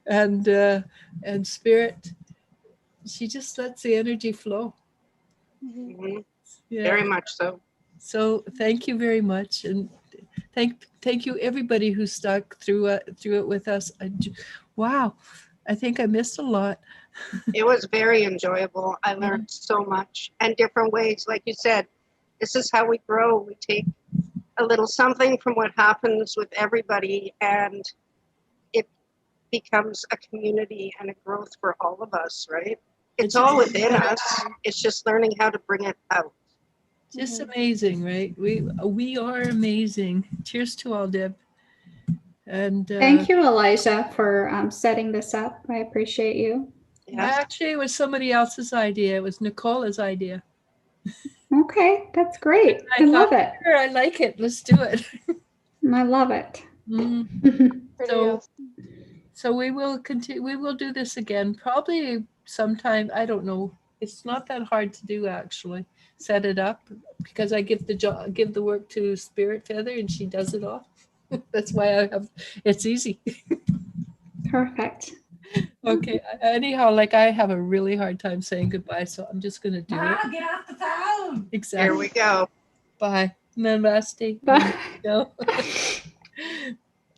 And Spirit, she just lets the energy flow. Mhm. Yeah. Very much so. So thank you very much, and thank you everybody who stuck through it with us. Wow, I think I missed a lot. It was very enjoyable. I learned so much and different ways. Like you said, this is how we grow. We take a little something from what happens with everybody, and it becomes a community and a growth for all of us, right? It's all within us. It's just learning how to bring it out. Just amazing, right? We are amazing. Cheers to all, Deb. And Thank you, Elijah, for setting this up. I appreciate you. Yeah. actually, it was somebody else's idea. It was Nicola's idea. Okay, that's great. I thought, love it. Sure, I like it. Let's do it. I love it. Mm. Pretty So- awesome. So we will continue. We will do this again, probably sometime. I don't know. It's not that hard to do, actually. Set it up because I give the work to Spirit Feather, and she does it all. That's why I have. It's easy. Perfect. Okay. Anyhow, like I have a really hard time saying goodbye, so I'm just gonna do it. Get off the phone. Exactly. Here we go. Bye. Namaste. Bye. Go.